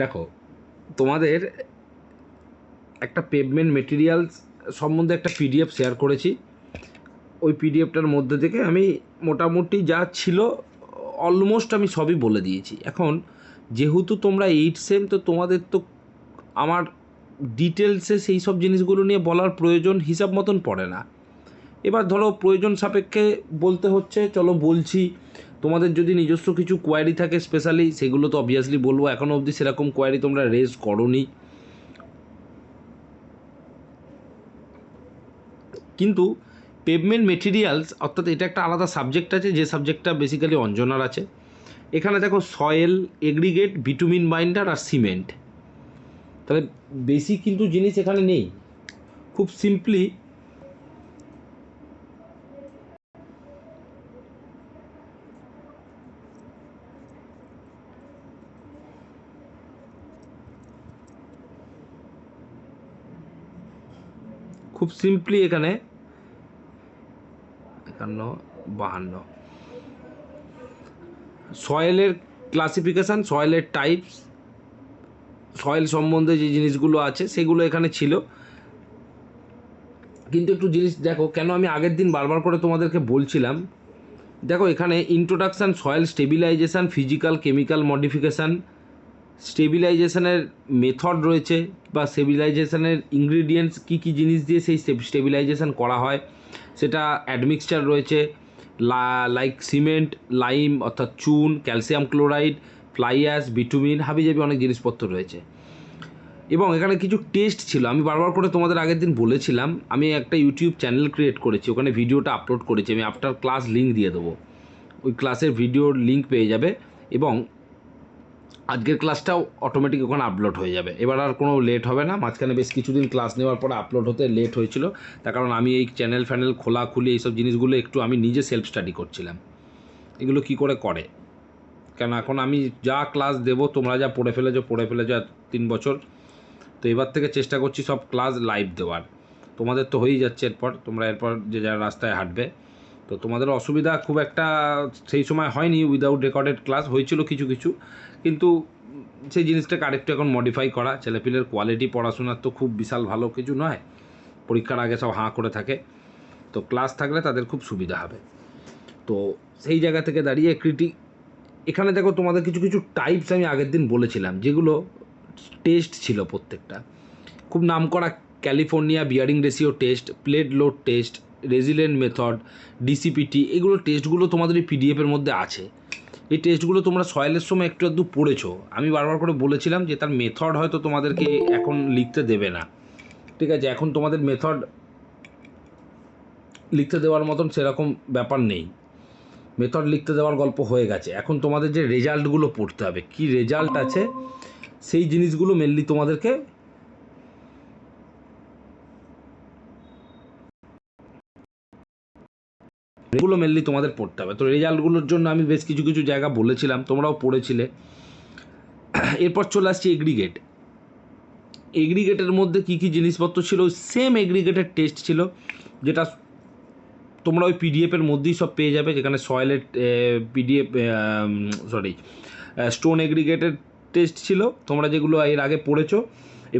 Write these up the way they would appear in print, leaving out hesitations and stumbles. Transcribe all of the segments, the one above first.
দেখো, তোমাদের একটা পেভমেন্ট মেটেরিয়ালস সম্বন্ধে একটা পিডিএফ শেয়ার করেছি। ওই পিডিএফটার মধ্যে থেকে আমি মোটামুটি যা ছিল অলমোস্ট আমি সবই বলে দিয়েছি। এখন যেহেতু তোমরা 8 সেম, তো তোমাদের তো আমার ডিটেলসে সেই সব জিনিসগুলো নিয়ে বলার প্রয়োজন হিসাব মতন পড়ে না। এবার ধরো প্রয়োজন সাপেক্ষে বলতে হচ্ছে, চলো বলছি। তোমাদের যদি নিজস্ব কিছু কোয়ারি থাকে স্পেশালি, সেগুলো তো অবভিয়াসলি বলবো। এখনও অবধি সেরকম কোয়ারি তোমরা রেজ করোনি, কিন্তু পেভমেন্ট মেটেরিয়ালস অর্থাৎ এটা একটা আলাদা সাবজেক্ট আছে, যে সাবজেক্টটা বেসিক্যালি অঞ্জনার আছে। এখানে দেখো সয়েল, এগ্রিগেট, বিটুমিন বাইন্ডার আর সিমেন্ট। তাহলে বেসিক কিন্তু জিনিস এখানে নেই। খুব সিম্পলি এখানে 51 52 সয়েলের ক্লাসিফিকেশান, সয়েলের টাইপস, সয়েল সম্বন্ধে যে জিনিসগুলো আছে সেগুলো এখানে ছিল। কিন্তু একটু জিনিস দেখো, কেন আমি আগের দিন বারবার করে তোমাদেরকে বলছিলাম। দেখো এখানে introduction, soil stabilisation, physical chemical modification, স্টেবিলাইজেশানের মেথড রয়েছে, বা স্টেবিলাইজেশানের ইনগ্রিডিয়েন্টস কী কী জিনিস দিয়ে সেই স্টেবিলাইজেশান করা হয়, সেটা অ্যাডমিক্সচার রয়েছে, লাইক সিমেন্ট, লাইম অর্থাৎ চুন, calcium chloride, fly ash, bitumen, হাবিজাবি অনেক জিনিসপত্র রয়েছে। এবং এখানে কিছু টেস্ট ছিল। আমি বারবার করে তোমাদের আগের দিন বলেছিলাম, আমি একটা ইউটিউব চ্যানেল ক্রিয়েট করেছি, ওখানে ভিডিওটা আপলোড করেছি। আমি আফটার ক্লাস লিঙ্ক দিয়ে দেবো, ওই ক্লাসের ভিডিওর লিঙ্ক পেয়ে যাবে, এবং আজকের ক্লাসটাও অটোমেটিক ওখানে আপলোড হয়ে যাবে। এবার আর কোনো লেট হবে না। মাঝখানে বেশ কিছুদিন ক্লাস নেওয়ার পরে আপলোড হতে লেট হয়েছিল, তার কারণ আমি এই চ্যানেল ফ্যানেল খোলাখুলি এইসব জিনিসগুলো একটু আমি নিজে সেলফ স্টাডি করছিলাম, এগুলো কি করে করে। কেন এখন আমি যা ক্লাস দেবো, তোমরা যা পড়ে ফেলেছো 3 বছর, তো এবার থেকে চেষ্টা করছি সব ক্লাস লাইভ দেওয়ার। তোমাদের তো হয়েই যাচ্ছে, তোমরা এরপর যে যারা রাস্তায় হাঁটবে, তো তোমাদের অসুবিধা খুব একটা সেই সময় হয়নি। উইদাউট রেকর্ডেড ক্লাস হয়েছিল কিছু কিছু, কিন্তু সেই জিনিসটাকে আরেকটু এখন মডিফাই করা। ছেলেপিলের কোয়ালিটি পড়াশোনার তো খুব বিশাল ভালো কিছু নয়, পরীক্ষার আগে সব হাঁ করে থাকে, তো ক্লাস থাকলে তাদের খুব সুবিধা হবে। তো সেই জায়গা থেকে দাঁড়িয়ে এখানে দেখো তোমাদের কিছু কিছু টাইপস আমি আগের দিন বলেছিলাম, যেগুলো টেস্ট ছিল প্রত্যেকটা খুব নামকরা। California bearing ratio test, plate load test, resilient method, DCPT, এগুলো টেস্টগুলো তোমাদের এই পিডিএফের মধ্যে আছে। এই টেস্টগুলো তোমরা সয়েলের সময় একটু আধটু পড়েছো। আমি বারবার করে বলেছিলাম যে তার মেথড হয়তো তোমাদেরকে এখন লিখতে দেবে না, ঠিক আছে? এখন তোমাদের মেথড লিখতে দেওয়ার মতন সেরকম ব্যাপার নেই, মেথড লিখতে দেওয়ার গল্প হয়ে গেছে। এখন তোমাদের যে রেজাল্টগুলো পড়তে হবে, কি রেজাল্ট আছে সেই জিনিসগুলো মেনলি তোমাদেরকে তোমাদের পড়তে হবে। তো রেজাল্টগুলোর জন্য আমি বেশ কিছু কিছু জায়গা বলেছিলাম, তোমরাও পড়েছিলে। এরপর চলে আসছি এগ্রিগেট। এগ্রিগেটের মধ্যে কী কী জিনিসপত্র ছিল, সেম এগ্রিগেটের টেস্ট ছিল, যেটা তোমরা ওই পিডিএফের মধ্যেই সব পেয়ে যাবে। যেখানে সয়েলের পিডিএফ, স্টোন এগ্রিগেটের টেস্ট ছিল, তোমরা যেগুলো এর আগে পড়েছো,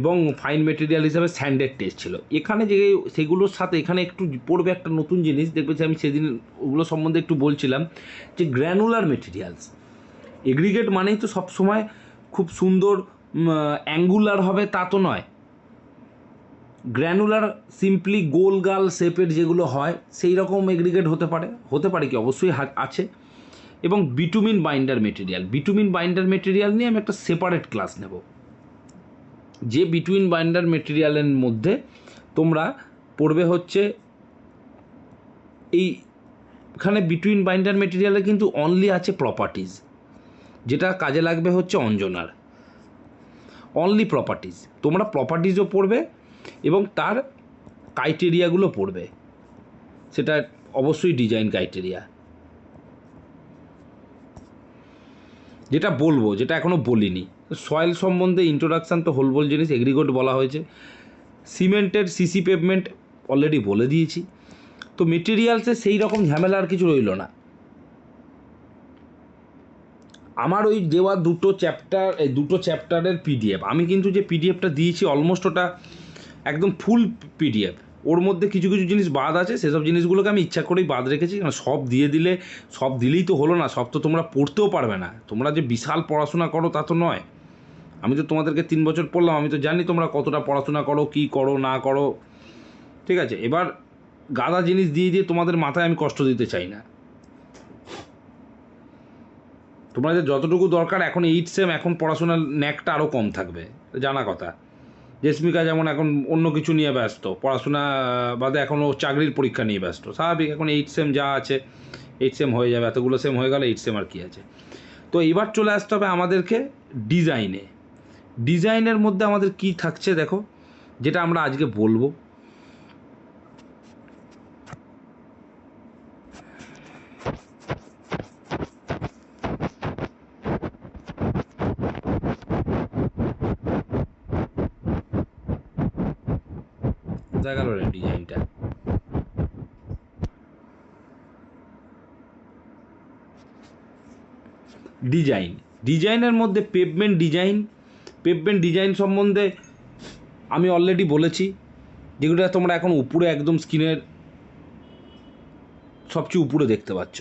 এবং ফাইন মেটেরিয়াল হিসাবে স্যান্ডের টেস্ট ছিল। এখানে যে সেগুলোর সাথে এখানে একটু পড়বে একটা নতুন জিনিস, দেখবে যে আমি সেদিন ওগুলো সম্বন্ধে একটু বলছিলাম, যে গ্র্যানুলার মেটেরিয়ালস। এগ্রিগেট মানেই তো সবসময় খুব সুন্দর অ্যাঙ্গুলার হবে তা তো নয়। গ্র্যানুলার সিম্পলি গোলগাল শেপের যেগুলো হয় সেই রকম এগ্রিগেট হতে পারে কি, অবশ্যই আছে। এবং বিটুমিন বাইন্ডার মেটেরিয়াল নিয়ে আমি একটা সেপারেট ক্লাস নেব। যে বিটুইন বাইন্ডার মেটেরিয়ালের মধ্যে তোমরা পড়বে হচ্ছে এইখানে বিটুইন বাইন্ডার মেটেরিয়ালে কিন্তু অনলি আছে প্রপার্টিজ, যেটা কাজে লাগবে হচ্ছে অঞ্জনার। অনলি প্রপার্টিজ, তোমরা প্রপার্টিজও পড়বে এবং তার ক্রাইটেরিয়াগুলো পড়বে, সেটা অবশ্যই ডিজাইন ক্রাইটেরিয়া। যেটা বলবো, যেটা এখনও বলিনি, সয়েল সম্বন্ধে ইন্ট্রোডাকশান তো হোলবোল জিনিস, এগ্রিগেট বলা হয়েছে। সিমেন্টের সিসি পেভমেন্ট অলরেডি বলে দিয়েছি। তো মেটেরিয়ালসে সেই রকম ঝামেলা আর কিছু রইল না। আমার ওই দেওয়া দুটো চ্যাপ্টারের পিডিএফ, আমি কিন্তু যে পিডিএফটা দিয়েছি অলমোস্ট ওটা একদম ফুল পিডিএফ। ওর মধ্যে কিছু কিছু জিনিস বাদ আছে, সেসব জিনিসগুলোকে আমি ইচ্ছা করেই বাদ রেখেছি, কারণ সব দিলেই তো হলো না, সব তো তোমরা পড়তেও পারবে না। তোমরা যে বিশাল পড়াশোনা করো তা তো নয়। আমি তো তোমাদেরকে 3 বছর পড়লাম, আমি তো জানি তোমরা কতটা পড়াশোনা করো, কী করো না করো, ঠিক আছে। এবার গাদা জিনিস দিয়ে দিয়ে তোমাদের মাথায় আমি কষ্ট দিতে চাই না। তোমাদের যতটুকু দরকার এখন 8 সেম, এখন পড়াশোনার ন্যাকটা আরও কম থাকবে, জানা কথা। জেসমিকা যেমন এখন অন্য কিছু নিয়ে ব্যস্ত, পড়াশোনা বাদে এখনও চাকরির পরীক্ষা নিয়ে ব্যস্ত, স্বাভাবিক। এখন 8 সেম যা আছে 8 সেম হয়ে যাবে, এতগুলো সেম হয়ে গেলে 8 সেম আর কী আছে। তো এবার চলে আসতে হবে আমাদেরকে ডিজাইনে। ডিজাইনের মধ্যে আমাদের কি থাকছে দেখো, যেটা আমরা আজকে বলবো। দেখা গেল রে ডিজাইনটা। ডিজাইনের মধ্যে পেভমেন্ট ডিজাইন সম্বন্ধে আমি অলরেডি বলেছি, যেগুলো তোমরা এখন উপরে একদম স্ক্রিনের সবচেয়ে উপরে দেখতে পাচ্ছ,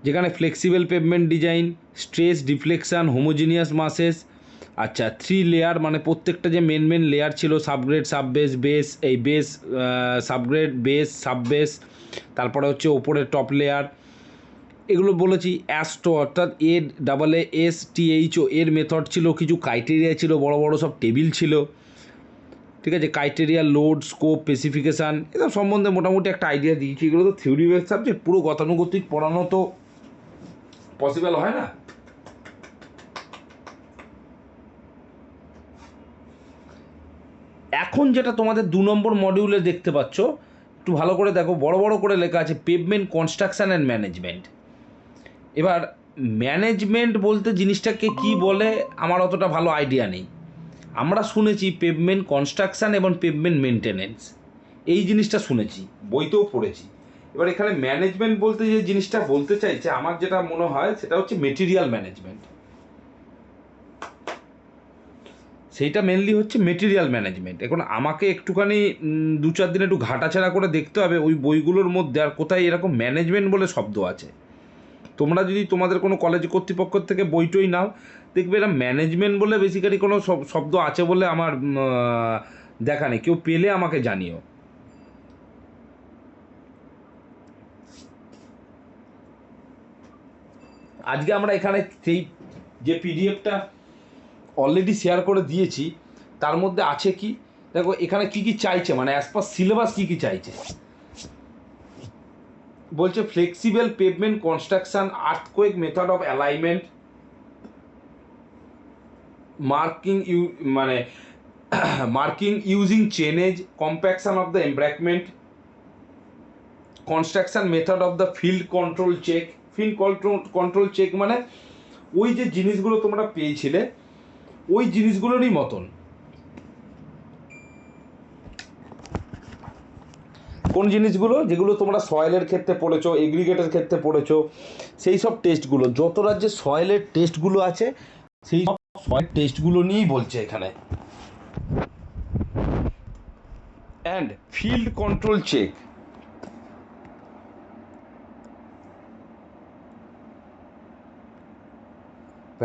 যেখানে flexible pavement design, stress, deflection, homogeneous masses, আচ্ছা 3 লেয়ার, মানে প্রত্যেকটা যে মেন লেয়ার ছিল, সাবগ্রেড, সাববেস, বেস, এই বেস, সাবগ্রেড, বেস, সাববেস, তারপরে হচ্ছে ওপরের টপ লেয়ার, এগুলো বলেছি। অ্যাস্টো অর্থাৎ AAASTHO এর মেথড ছিল, কিছু ক্রাইটেরিয়া ছিল, বড় বড় সব টেবিল ছিল, ঠিক আছে। ক্রাইটেরিয়া, লোড, স্কোপ, স্পেসিফিকেশান, এসব সম্বন্ধে মোটামুটি একটা আইডিয়া দিয়েছি। এগুলো তো থিওরি বেস সাবজেক্ট, পুরো গতানুগতিক পড়ানো তো পসিবল হয় না। এখন যেটা তোমাদের 2 নম্বর মডিউলে দেখতে পাচ্ছ, একটু ভালো করে দেখো, বড় বড় করে লেখা আছে পেভমেন্ট কনস্ট্রাকশন অ্যান্ড ম্যানেজমেন্ট। এবার ম্যানেজমেন্ট বলতে জিনিসটাকে কি বলে আমার অতটা ভালো আইডিয়া নেই। আমরা শুনেছি পেভমেন্ট কনস্ট্রাকশান এবং পেভমেন্ট মেনটেনেন্স, এই জিনিসটা শুনেছি, বইতেও পড়েছি। এবার এখানে ম্যানেজমেন্ট বলতে যে জিনিসটা বলতে চাইছে, আমার যেটা মনে হয় সেটা হচ্ছে মেটেরিয়াল ম্যানেজমেন্ট। সেইটা মেনলি হচ্ছে মেটেরিয়াল ম্যানেজমেন্ট। এখন আমাকে একটুখানি 2-4 দিন একটু ঘাটাছাড়া করে দেখতে হবে ওই বইগুলোর মধ্যে আর কোথায় এরকম ম্যানেজমেন্ট বলে শব্দ আছে। তোমরা যদি তোমাদের কোনো কলেজ কর্তৃপক্ষ থেকে বইটই নাও, দেখবে এরা ম্যানেজমেন্ট বলে বেসিক্যালি কোনো শব্দ আছে বলে আমার দেখা নেই। কেউ পেলে আমাকে জানিও। আজকে আমরা এখানে সেই যে পিডিএফটা অলরেডি শেয়ার করে দিয়েছি, তার মধ্যে আছে কি দেখো, এখানে কি কি চাইছে, মানে অ্যাজ পার সিলেবাস কি কি চাইছে। বলছে flexible pavement construction, earthquake method of alignment, marking using chainage, compaction of the embankment, construction method of the field control check. Field control check মানে ওই যে জিনিসগুলো তোমরা পেয়েছিলে ওই জিনিসগুলোরই মতন। কোন জিনিসগুলো? যেগুলো তোমরা সয়েলের ক্ষেত্রে পড়েছো, এগ্রিগেটের ক্ষেত্রে পড়েছো, সেই সব টেস্টগুলো, যত রাজ্যে সয়েলের টেস্টগুলো আছে সেই সব সয়েল টেস্টগুলো নিয়েই বলছে এখানে। And field control check,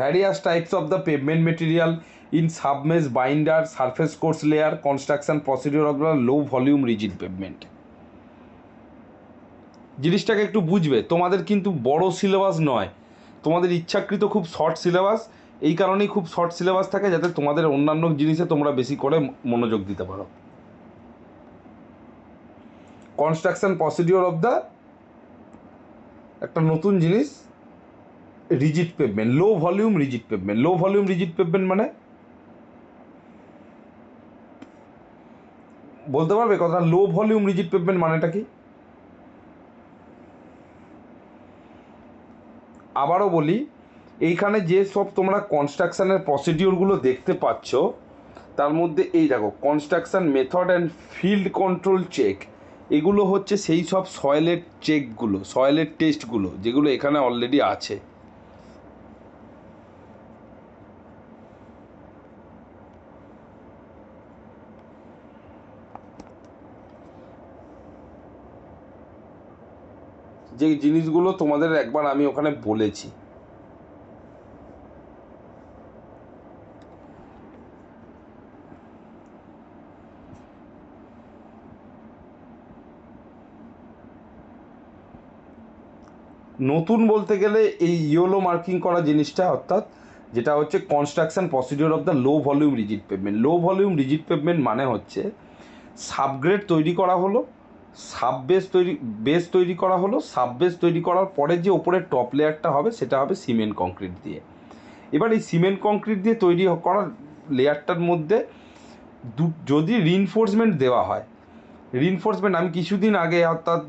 various types of the pavement material in submesh, binder, surface course layer, construction procedure of the low volume rigid pavement। জিনিসটাকে একটু বুঝবে, তোমাদের কিন্তু বড় সিলেবাস নয়, তোমাদের ইচ্ছাকৃত খুব শর্ট সিলেবাস। এই কারণেই খুব শর্ট সিলেবাস থাকে, যাতে তোমাদের অন্যান্য জিনিসে তোমরা বেশি করে মনোযোগ দিতে পারো। কনস্ট্রাকশন প্রসিডিওর অফ দ্য, একটা নতুন জিনিস, রিজিড পেভমেন্ট, লো ভলিউম রিজিড পেভমেন্ট। লো ভলিউম রিজিড পেভমেন্ট মানে বলতে পারবে কথা? লো ভলিউম রিজিড পেভমেন্ট মানেটা কি? আবারও বলি, এইখানে যে সব তোমরা কনস্ট্রাকশানের প্রসিডিওরগুলো দেখতে পাচ্ছ, তার মধ্যে এই দেখো construction method and field control check, এগুলো হচ্ছে সেই সব সয়েলের চেকগুলো, সয়েলের টেস্টগুলো যেগুলো এখানে অলরেডি আছে। যে জিনিসগুলো তোমাদের একবার আমি ওখানে বলেছি। নতুন বলতে গেলে এই ইয়োলো মার্কিং করা জিনিসটা, অর্থাৎ যেটা হচ্ছে construction procedure of the low volume rigid pavement. Low volume rigid pavement মানে হচ্ছে সাবগ্রেড তৈরি করা হলো, বেস তৈরি করা হলো, বেস তৈরি করার পরে যে ওপরের টপ লেয়ারটা হবে সেটা হবে সিমেন্ট কংক্রিট দিয়ে। এবার এই সিমেন্ট কংক্রিট দিয়ে তৈরি করা লেয়ারটার মধ্যে যদি রিনফোর্সমেন্ট দেওয়া হয়, রিনফোর্সমেন্ট আমি কিছুদিন আগে, অর্থাৎ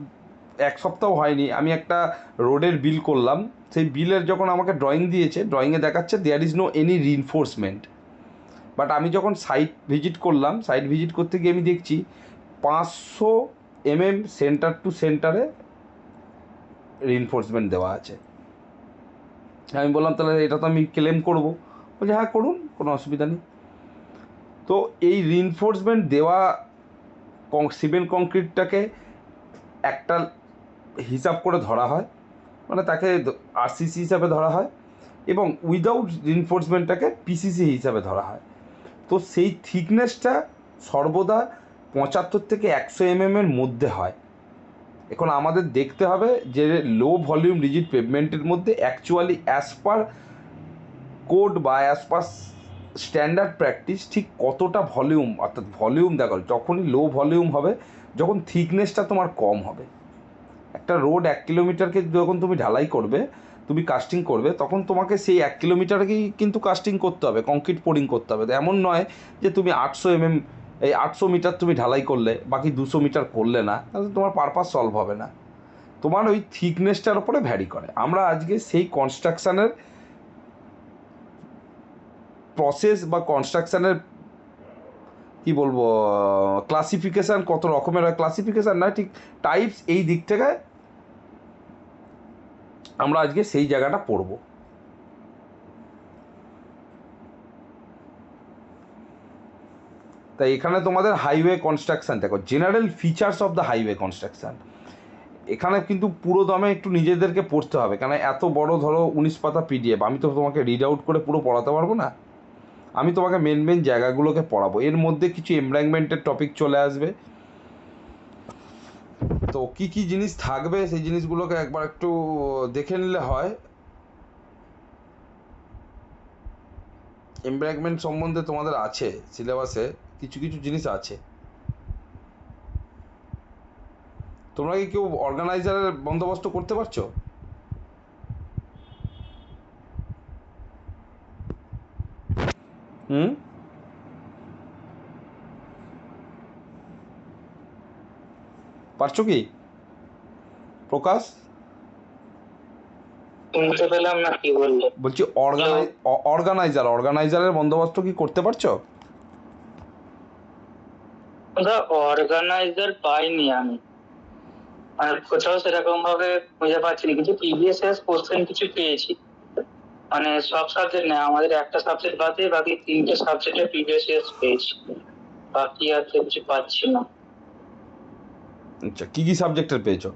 এক সপ্তাহ হয়নি, আমি একটা রোডের বিল করলাম। সেই বিলের যখন আমাকে ড্রয়িং দিয়েছে, ড্রয়িংয়ে দেখাচ্ছে there is no any reinforcement. But আমি যখন সাইট ভিজিট করলাম, সাইট ভিজিট করতে গিয়ে আমি দেখছি 500 mm সেন্টার টু সেন্টারে রিনফোর্সমেন্ট দেওয়া আছে। আমি বললাম তাহলে এটা তো আমি ক্লেম করবো। বলছে হ্যাঁ করুন, কোনো অসুবিধা নেই। তো এই রিনফোর্সমেন্ট দেওয়া সিমেন্ট কংক্রিটটাকে একটা হিসাব করে ধরা হয়, মানে তাকে আরসিসি হিসাবে ধরা হয়, এবং উইদাউট রিনফোর্সমেন্টটাকে পিসিসি হিসাবে ধরা হয়। তো সেই থিকনেসটা সর্বদা 75 থেকে 100 mm মধ্যে হয়। এখন আমাদের দেখতে হবে যে লো ভলিউম রিজিড পেভমেন্টের মধ্যে অ্যাকচুয়ালি অ্যাজ পার কোড বা অ্যাজ পার স্ট্যান্ডার্ড প্র্যাকটিস ঠিক কতটা ভলিউম, অর্থাৎ ভলিউম দেখো যখনই লো ভলিউম হবে যখন থিকনেসটা তোমার কম হবে। একটা রোড 1 কিলোমিটারকে যখন তুমি ঢালাই করবে, তুমি কাস্টিং করবে, তখন তোমাকে সেই 1 কিলোমিটারকেই কিন্তু কাস্টিং করতে হবে, কংক্রিট পোরিং করতে হবে। এমন নয় যে তুমি 800 এই 800 মিটার তুমি ঢালাই করলে, বাকি 200 মিটার করলে না, তাহলে তোমার পারপাস সলভ হবে না। তোমার ওই থিকনেসটার উপরে ভ্যারি করে। আমরা আজকে সেই কনস্ট্রাকশানের প্রসেস বা কনস্ট্রাকশানের কী বলবো, ক্লাসিফিকেশান কত রকমের হয়, ক্লাসিফিকেশান না ঠিক টাইপস, এই দিক থেকে আমরা আজকে সেই জায়গাটা পড়ব। তাই এখানে তোমাদের হাইওয়ে কনস্ট্রাকশান দেখো, general features of the highway construction. এখানে কিন্তু পুরো দমে একটু নিজেদেরকে পড়তে হবে, কারণ এত বড় ধরো 19 পাতা পিডিএফ, আমি তো তোমাকে রিড আউট করে পুরো পড়াতে পারবো না। আমি তোমাকে মেন জায়গাগুলোকে পড়াবো, এর মধ্যে কিছু এমব্যাঙ্কমেন্টের টপিক চলে আসবে। তো কি কি জিনিস থাকবে সেই জিনিসগুলোকে একবার একটু দেখে নিলে হয়। এমব্যাঙ্কমেন্ট সম্বন্ধে তোমাদের আছে সিলেবাসে কিছু কিছু জিনিস আছে। তোমরা কি কেউ অর্গানাইজারের বন্দোবস্ত করতে পারছো? পারছো কি প্রকাশ? শুনতে পেলাম না, কি বললে? বলছি অর্গানাইজারের বন্দোবস্ত কি করতে পারছো? অর্গানাইজার পাইনি আমি, আর কোথাও সেরকম ভাবে খুঁজে পাচ্ছি না। কিছু প্রিভিয়াস কোশ্চেন কিছু পেয়েছি, মানে সব সাবজেক্ট না, আমাদের একটা সাবজেক্ট বাদে বাকি 3টে সাবজেক্টে প্রিভিয়াস পেয়েছি, বাকি আর কিছু পাচ্ছি না। আচ্ছা, কি কি সাবজেক্টের পেয়েছো?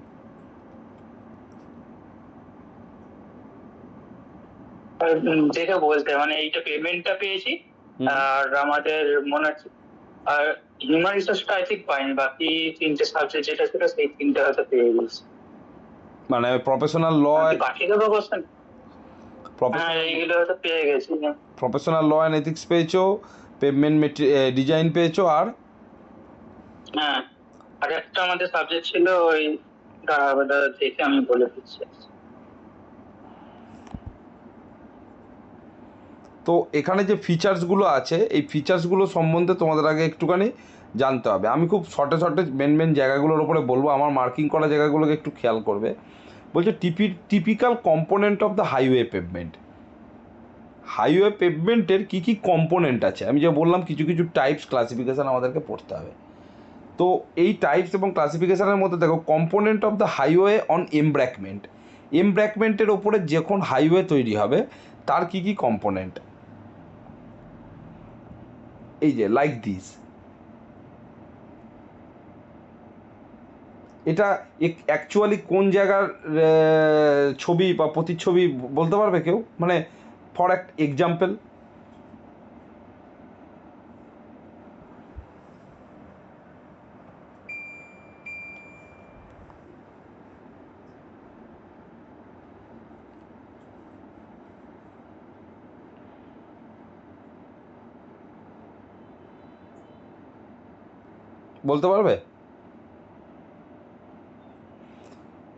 যেটা বলতে মানে এইটা পেমেন্টটা পেয়েছি, আর আমাদের মনে হচ্ছে আর হিউম্যান রিসোর্সটা আই থিঙ্ক পাইনি, বাকি 3টে সাবজেক্ট যেটা ছিল সেই 3টে হয়তো পেয়ে গেছি। মানে প্রফেশনাল ল, পাঠিয়ে দেবো কোশ্চেন, হ্যাঁ এইগুলো হয়তো পেয়ে গেছি। প্রফেশনাল ল অ্যান্ড এথিক্স পেয়েছো, পেভমেন্ট ডিজাইন পেয়েছো, আর হ্যাঁ আর একটা আমাদের সাবজেক্ট ছিল ওই, দাঁড়াবে দেখে আমি বলে দিচ্ছি। তো এখানে যে ফিচার্সগুলো আছে এই ফিচার্সগুলো সম্বন্ধে তোমাদের আগে একটুখানি জানতে হবে। আমি খুব শর্টে মেন জায়গাগুলোর ওপরে বলবো, আমার মার্কিং করা জায়গাগুলোকে একটু খেয়াল করবে। বলছে typical component of the highway pavement. Highway পেভমেন্টের কী কী কম্পোনেন্ট আছে, আমি যে বললাম কিছু কিছু টাইপস ক্লাসিফিকেশান আমাদেরকে পড়তে হবে। তো এই টাইপস এবং ক্লাসিফিকেশানের মধ্যে দেখো, component of the highway on embankment. এমব্র্যাকমেন্টের ওপরে যখন হাইওয়ে তৈরি হবে তার কী কী কম্পোনেন্ট, এই যে লাইক দিস, এটা অ্যাকচুয়ালি কোন জায়গার ছবি বা প্রতিচ্ছবি বলতে পারবে কেউ? মানে ফর এক্সাম্পল। বলতে পারবে?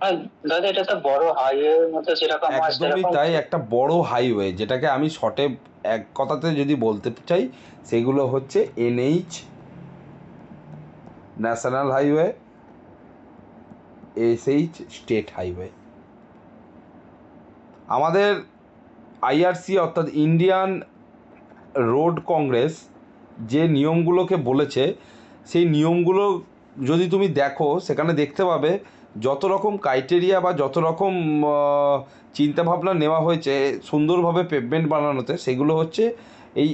আর দাদা এটা তো বড় হাইওয়ের মতো যেরকম হয় একদমই সেরকম তাই, কি? একটা বড় হাইওয়ে, যেটাকে আমি শর্টে এক কথাতে যদি বলতে চাই, সেগুলো হচ্ছে NH, national highway, SH, state highway. আমাদের আইআরসি অর্থাৎ ইন্ডিয়ান রোড কংগ্রেস যে নিয়মগুলোকে বলেছে, সেই নিয়মগুলো যদি তুমি দেখো, সেখানে দেখতে পাবে যত রকম ক্রাইটেরিয়া বা যত রকম চিন্তাভাবনা নেওয়া হয়েছে সুন্দরভাবে পেভমেন্ট বানানোতে, সেগুলো হচ্ছে এই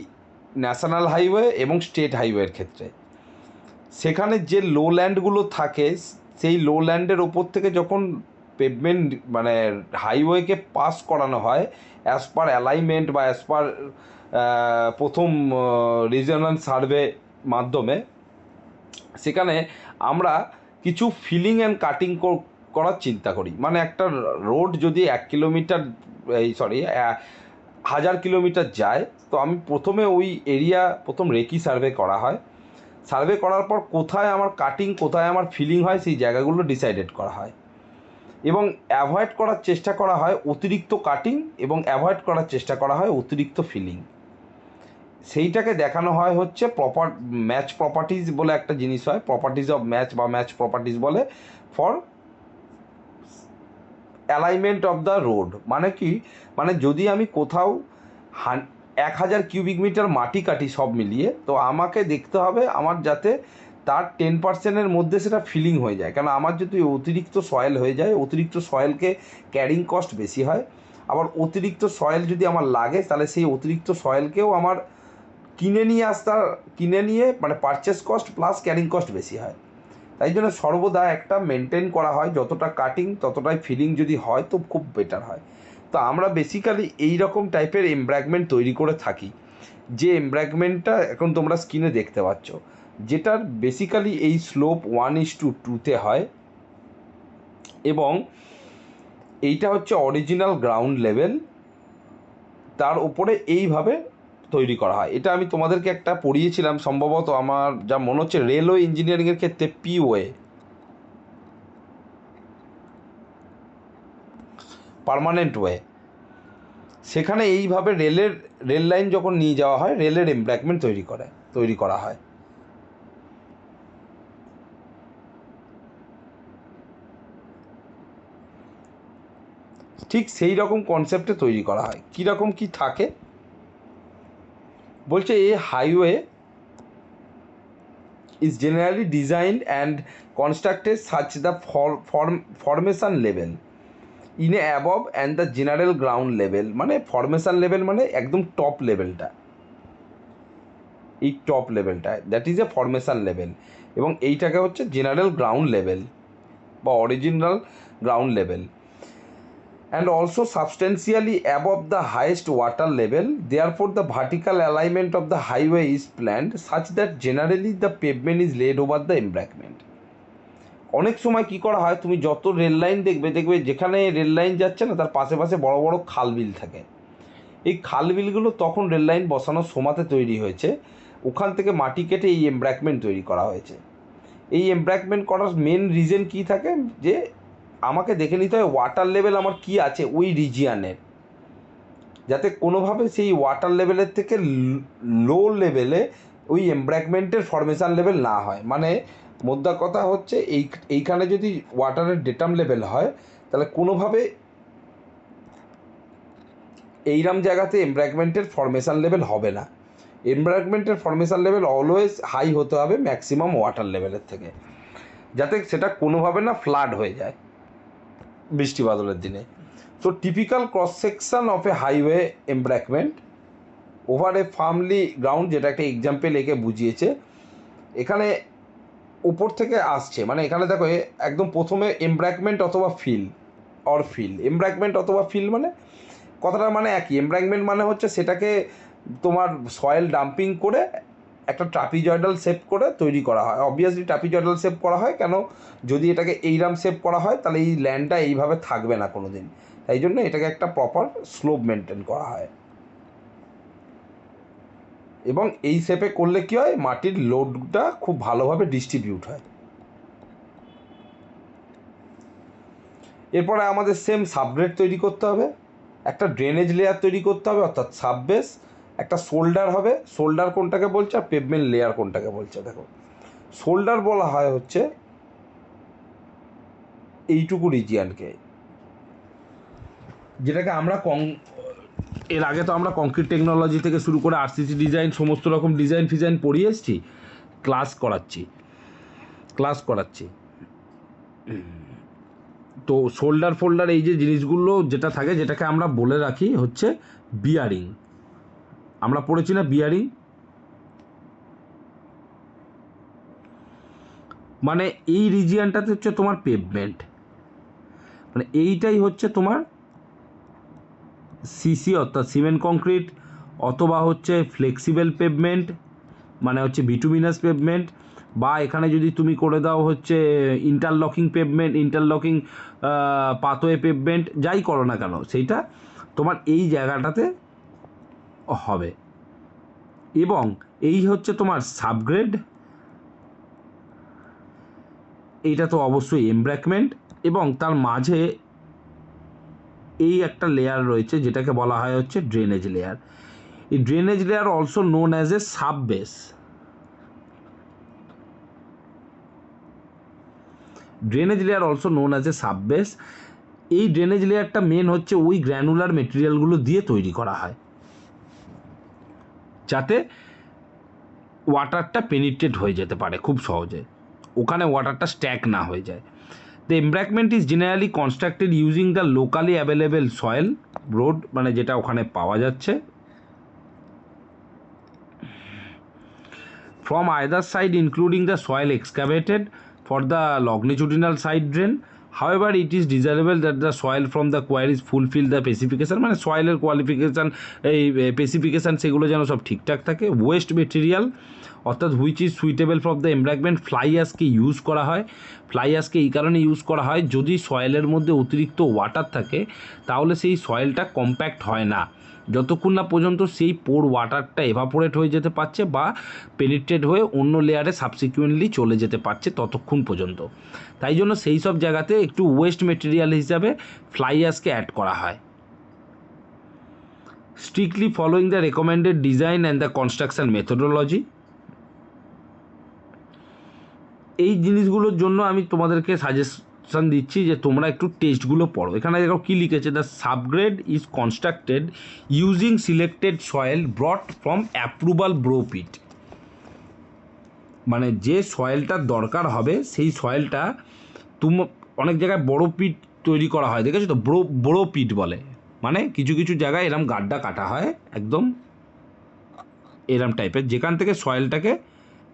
ন্যাশনাল হাইওয়ে এবং স্টেট হাইওয়ের ক্ষেত্রে। সেখানে যে লো ল্যান্ডগুলো থাকে, সেই লো ল্যান্ডের ওপর থেকে যখন পেভমেন্ট মানে হাইওয়েকে পাস করানো হয় অ্যাজ পার অ্যালাইনমেন্ট বা অ্যাজ পার প্রথম রিজনাল সার্ভে মাধ্যমে, সেখানে আমরা কিছু ফিলিং অ্যান্ড কাটিং করার চিন্তা করি। মানে একটা রোড যদি 1 কিলোমিটার 1000 কিলোমিটার যায়, তো আমি প্রথমে ওই এরিয়া প্রথম রেকি সার্ভে করা হয়। সার্ভে করার পর কোথায় আমার কাটিং, কোথায় আমার ফিলিং হয়, সেই জায়গাগুলো ডিসাইডেড করা হয় এবং অ্যাভয়েড করার চেষ্টা করা হয় অতিরিক্ত কাটিং এবং অ্যাভয়েড করার চেষ্টা করা হয় অতিরিক্ত ফিলিং। সেইটাকে দেখানো হয় হচ্ছে ম্যাচ প্রপার্টিজ বলে একটা জিনিস হয়, প্রপার্টিজ অফ ম্যাচ বা ম্যাচ প্রপার্টিজ বলে for alignment of the road. মানে কি, মানে যদি আমি কোথাও 1000 কিউবিক মিটার মাটি কাটি সব মিলিয়ে, তো আমাকে দেখতে হবে আমার যাতে তার 10%-এর মধ্যে সেটা ফিলিং হয়ে যায়। কারণ আমার যদি অতিরিক্ত সয়েল হয়ে যায়, অতিরিক্ত সয়েলকে ক্যারিং কস্ট বেশি হয়। আবার অতিরিক্ত সয়েল যদি আমার লাগে, তাহলে সেই অতিরিক্ত সয়েলকেও আমার কিনে নিয়ে মানে purchase cost plus carrying cost বেশি হয়। তাই জন্য সর্বদা একটা মেনটেন করা হয়, যতটা কাটিং ততটাই ফিলিং যদি হয় তো খুব বেটার হয়। তো আমরা বেসিক্যালি এই রকম টাইপের এমব্র্যাকমেন্ট তৈরি করে থাকি, যে এমব্র্যাকমেন্টটা এখন তোমরা স্ক্রিনে দেখতে পাচ্ছ, যেটার বেসিক্যালি এই স্লোপ 1:2 হয় এবং এইটা হচ্ছে অরিজিনাল গ্রাউন্ড লেভেল, তার উপরে এইভাবে তৈরি করা হয়। এটা আমি তোমাদেরকে একটা পড়িয়েছিলাম সম্ভবত, আমার যা মনে হচ্ছে রেলওয়ে ইঞ্জিনিয়ারিংয়ের ক্ষেত্রে পিওয়ে, পার্মানেন্ট ওয়ে। সেখানে এইভাবে রেল লাইন যখন নিয়ে যাওয়া হয়, রেলের এমব্র্যাকমেন্ট তৈরি করা হয়। ঠিক সেই রকম কনসেপ্টে তৈরি করা হয়। কীরকম কী থাকে বলছে, এ highway is generally designed and constructed such the formation level in a above and the general ground level, মানে ফরমেশন লেভেল মানে একদম টপ লেভেলটা, এই টপ লেভেলটা that is a formation level, এবং এইটাকে হচ্ছে জেনারেল গ্রাউন্ড লেভেল বা original ground level, and also substantially above the highest water level. Therefore, the vertical alignment of the highway is planned such that generally the pavement is laid over the embankment. অনেক সময় কি করা হয়, তুমি যত rail line দেখবে যেখানে rail line যাচ্ছে না, তার পাশে পাশে বড় বড় খালবিল থাকে। এই খালবিলগুলো তখন রেল লাইন বসানোর সময়তে তৈরি হয়েছে, ওখান থেকে মাটি কেটে এই এমব্র্যাকমেন্ট তৈরি করা হয়েছে। এই এমব্র্যাকমেন্ট করার মেন রিজন কী থাকে, যে আমাকে দেখে নিতে হয় ওয়াটার লেভেল আমার কি আছে ওই রিজিয়ানের, যাতে কোনোভাবে সেই ওয়াটার লেভেলের থেকে লো লেভেলে ওই এমব্র্যাকমেন্টের ফরমেশন লেভেল না হয়। মানে মোদ্দা কথা হচ্ছে এইখানে যদি ওয়াটারের ডেটাম লেভেল হয়, তাহলে কোনোভাবে এইরম জায়গাতে এমব্র্যাকমেন্টের ফরমেশন লেভেল হবে না। এমব্র্যাকমেন্টের ফরমেশন লেভেল অলওয়েজ হাই হতে হবে ম্যাক্সিমাম ওয়াটার লেভেলের থেকে, যাতে সেটা কোনোভাবে না ফ্লাড হয়ে যায় বৃষ্টি বাদলের দিনে। তো typical cross section of a highway embankment over a firmly ground, যেটা একটা এক্সাম্পল একে বুঝিয়েছে। এখানে উপর থেকে আসছে, মানে এখানে দেখো একদম প্রথমে এমব্র্যাকমেন্ট অথবা ফিল এমব্র্যাকমেন্ট অথবা ফিল মানে কথাটা মানে একই। এমব্র্যাকমেন্ট মানে হচ্ছে সেটাকে তোমার সয়েল ডাম্পিং করে একটা ট্রাপিজয়েডাল শেপ করে তৈরি করা হয়। অবভিয়াসলি ট্রাপিজয়েডাল শেপ করা হয় কেন, যদি এটাকে এইরাম শেপ করা হয় তাহলে এই ল্যান্ডটা এইভাবে থাকবে না কোনো দিন, তাই জন্য এটাকে একটা প্রপার স্লোপ মেনটেন করা হয়। এবং এই শেপে করলে কী হয়, মাটির লোডটা খুব ভালোভাবে ডিস্ট্রিবিউট হয়। এরপরে আমাদের সেম সাবগ্রেড তৈরি করতে হবে, একটা ড্রেনেজ লেয়ার তৈরি করতে হবে অর্থাৎ সাববেস, একটা শোল্ডার হবে। শোল্ডার কোনটাকে বলছে আর পেভমেন্ট লেয়ার কোনটাকে বলছে? দেখো শোল্ডার বলা হয় হচ্ছে এইটুকু রিজিয়ানকে, যেটাকে আমরা এর আগে তো আমরা কংক্রিট টেকনোলজি থেকে শুরু করে আরসিসি ডিজাইন সমস্ত রকম ডিজাইন ফিজাইন পড়িয়ে এসেছি, ক্লাস করাচ্ছি। তো শোল্ডার ফোল্ডার এই যে জিনিসগুলো যেটা থাকে, যেটাকে আমরা বলে রাখি হচ্ছে বিয়ারিং। আমরা পড়েছি না বিয়ারিং, মানে এই রিজিয়ানটাতে হচ্ছে তোমার পেভমেন্ট, মানে এইটাই হচ্ছে তোমার সিসি অর্থাৎ সিমেন্ট কংক্রিট, অথবা হচ্ছে ফ্লেক্সিবল পেভমেন্ট মানে হচ্ছে বিটুমিনাস পেভমেন্ট, বা এখানে যদি তুমি করে দাও হচ্ছে interlocking pavement, interlocking pathway pavement, যাই করো না কেন সেইটা তোমার এই জায়গাটাতে হবে। এবং এই হচ্ছে তোমার সাবগ্রেড, এইটা তো অবশ্যই এমব্র্যাকমেন্ট, এবং তার মাঝে এই একটা লেয়ার রয়েছে যেটাকে বলা হয় হচ্ছে ড্রেনেজ লেয়ার। এই drainage layer also known as a subbase. Drainage layer also known as a subbase. এই ড্রেনেজ লেয়ারটা মেন হচ্ছে ওই গ্র্যানুলার মেটেরিয়ালগুলো দিয়ে তৈরি করা হয় যাতে ওয়াটারটা পেনিট্রেট হয়ে যেতে পারে খুব সহজে, ওখানে ওয়াটারটা স্ট্যাক না হয়ে যায়। The embankment is generally constructed using the locally available soil road, মানে যেটা ওখানে পাওয়া যাচ্ছে, from either side including the soil excavated for the longitudinal side drain. However, it is desirable that the soil from the quarries fulfill the specification, মানে সয়েলের qualification এই specification সেগুলো যেন সব ঠিকঠাক থাকে। ওয়েস্ট মেটেরিয়াল অর্থাৎ which is suitable for the embankment, fly অ্যাশকে use করা হয়। ফ্লাই অ্যাশকে এই কারণে ইউজ করা হয়, যদি সয়েলের মধ্যে অতিরিক্ত ওয়াটার থাকে তাহলে সেই সয়েলটা কম্প্যাক্ট হয় না যতক্ষণ না পর্যন্ত সেই পোর ওয়াটারটা এভাপোরেট হয়ে যেতে পারছে বা পেনিট্রেট হয়ে অন্য লেয়ারে সাবসিকুয়েন্টলি চলে যেতে পারছে ততক্ষণ পর্যন্ত। তাই জন্য সেই সব জায়গাতে একটু ওয়েস্ট মেটেরিয়াল হিসাবে ফ্লাই অ্যাশকে অ্যাড করা হয়। Strictly following the recommended design and the construction methodology. এই জিনিসগুলোর জন্য আমি তোমাদেরকে সাজেশন দিচ্ছি যে তোমরা একটু টেস্টগুলো পড়ো। এখানে দেখো কী লিখেছে, the subgrade is constructed using selected soil brought from approval borrow pit, মানে যে সয়েলটার দরকার হবে সেই সয়েলটা অনেক জায়গায় বড়ো পিট তৈরি করা হয়, দেখেছো তো, বড়ো পিট বলে, মানে কিছু কিছু জায়গায় এরম গাড্ডা কাটা হয় একদম এরম টাইপের, যেখান থেকে সয়েলটাকে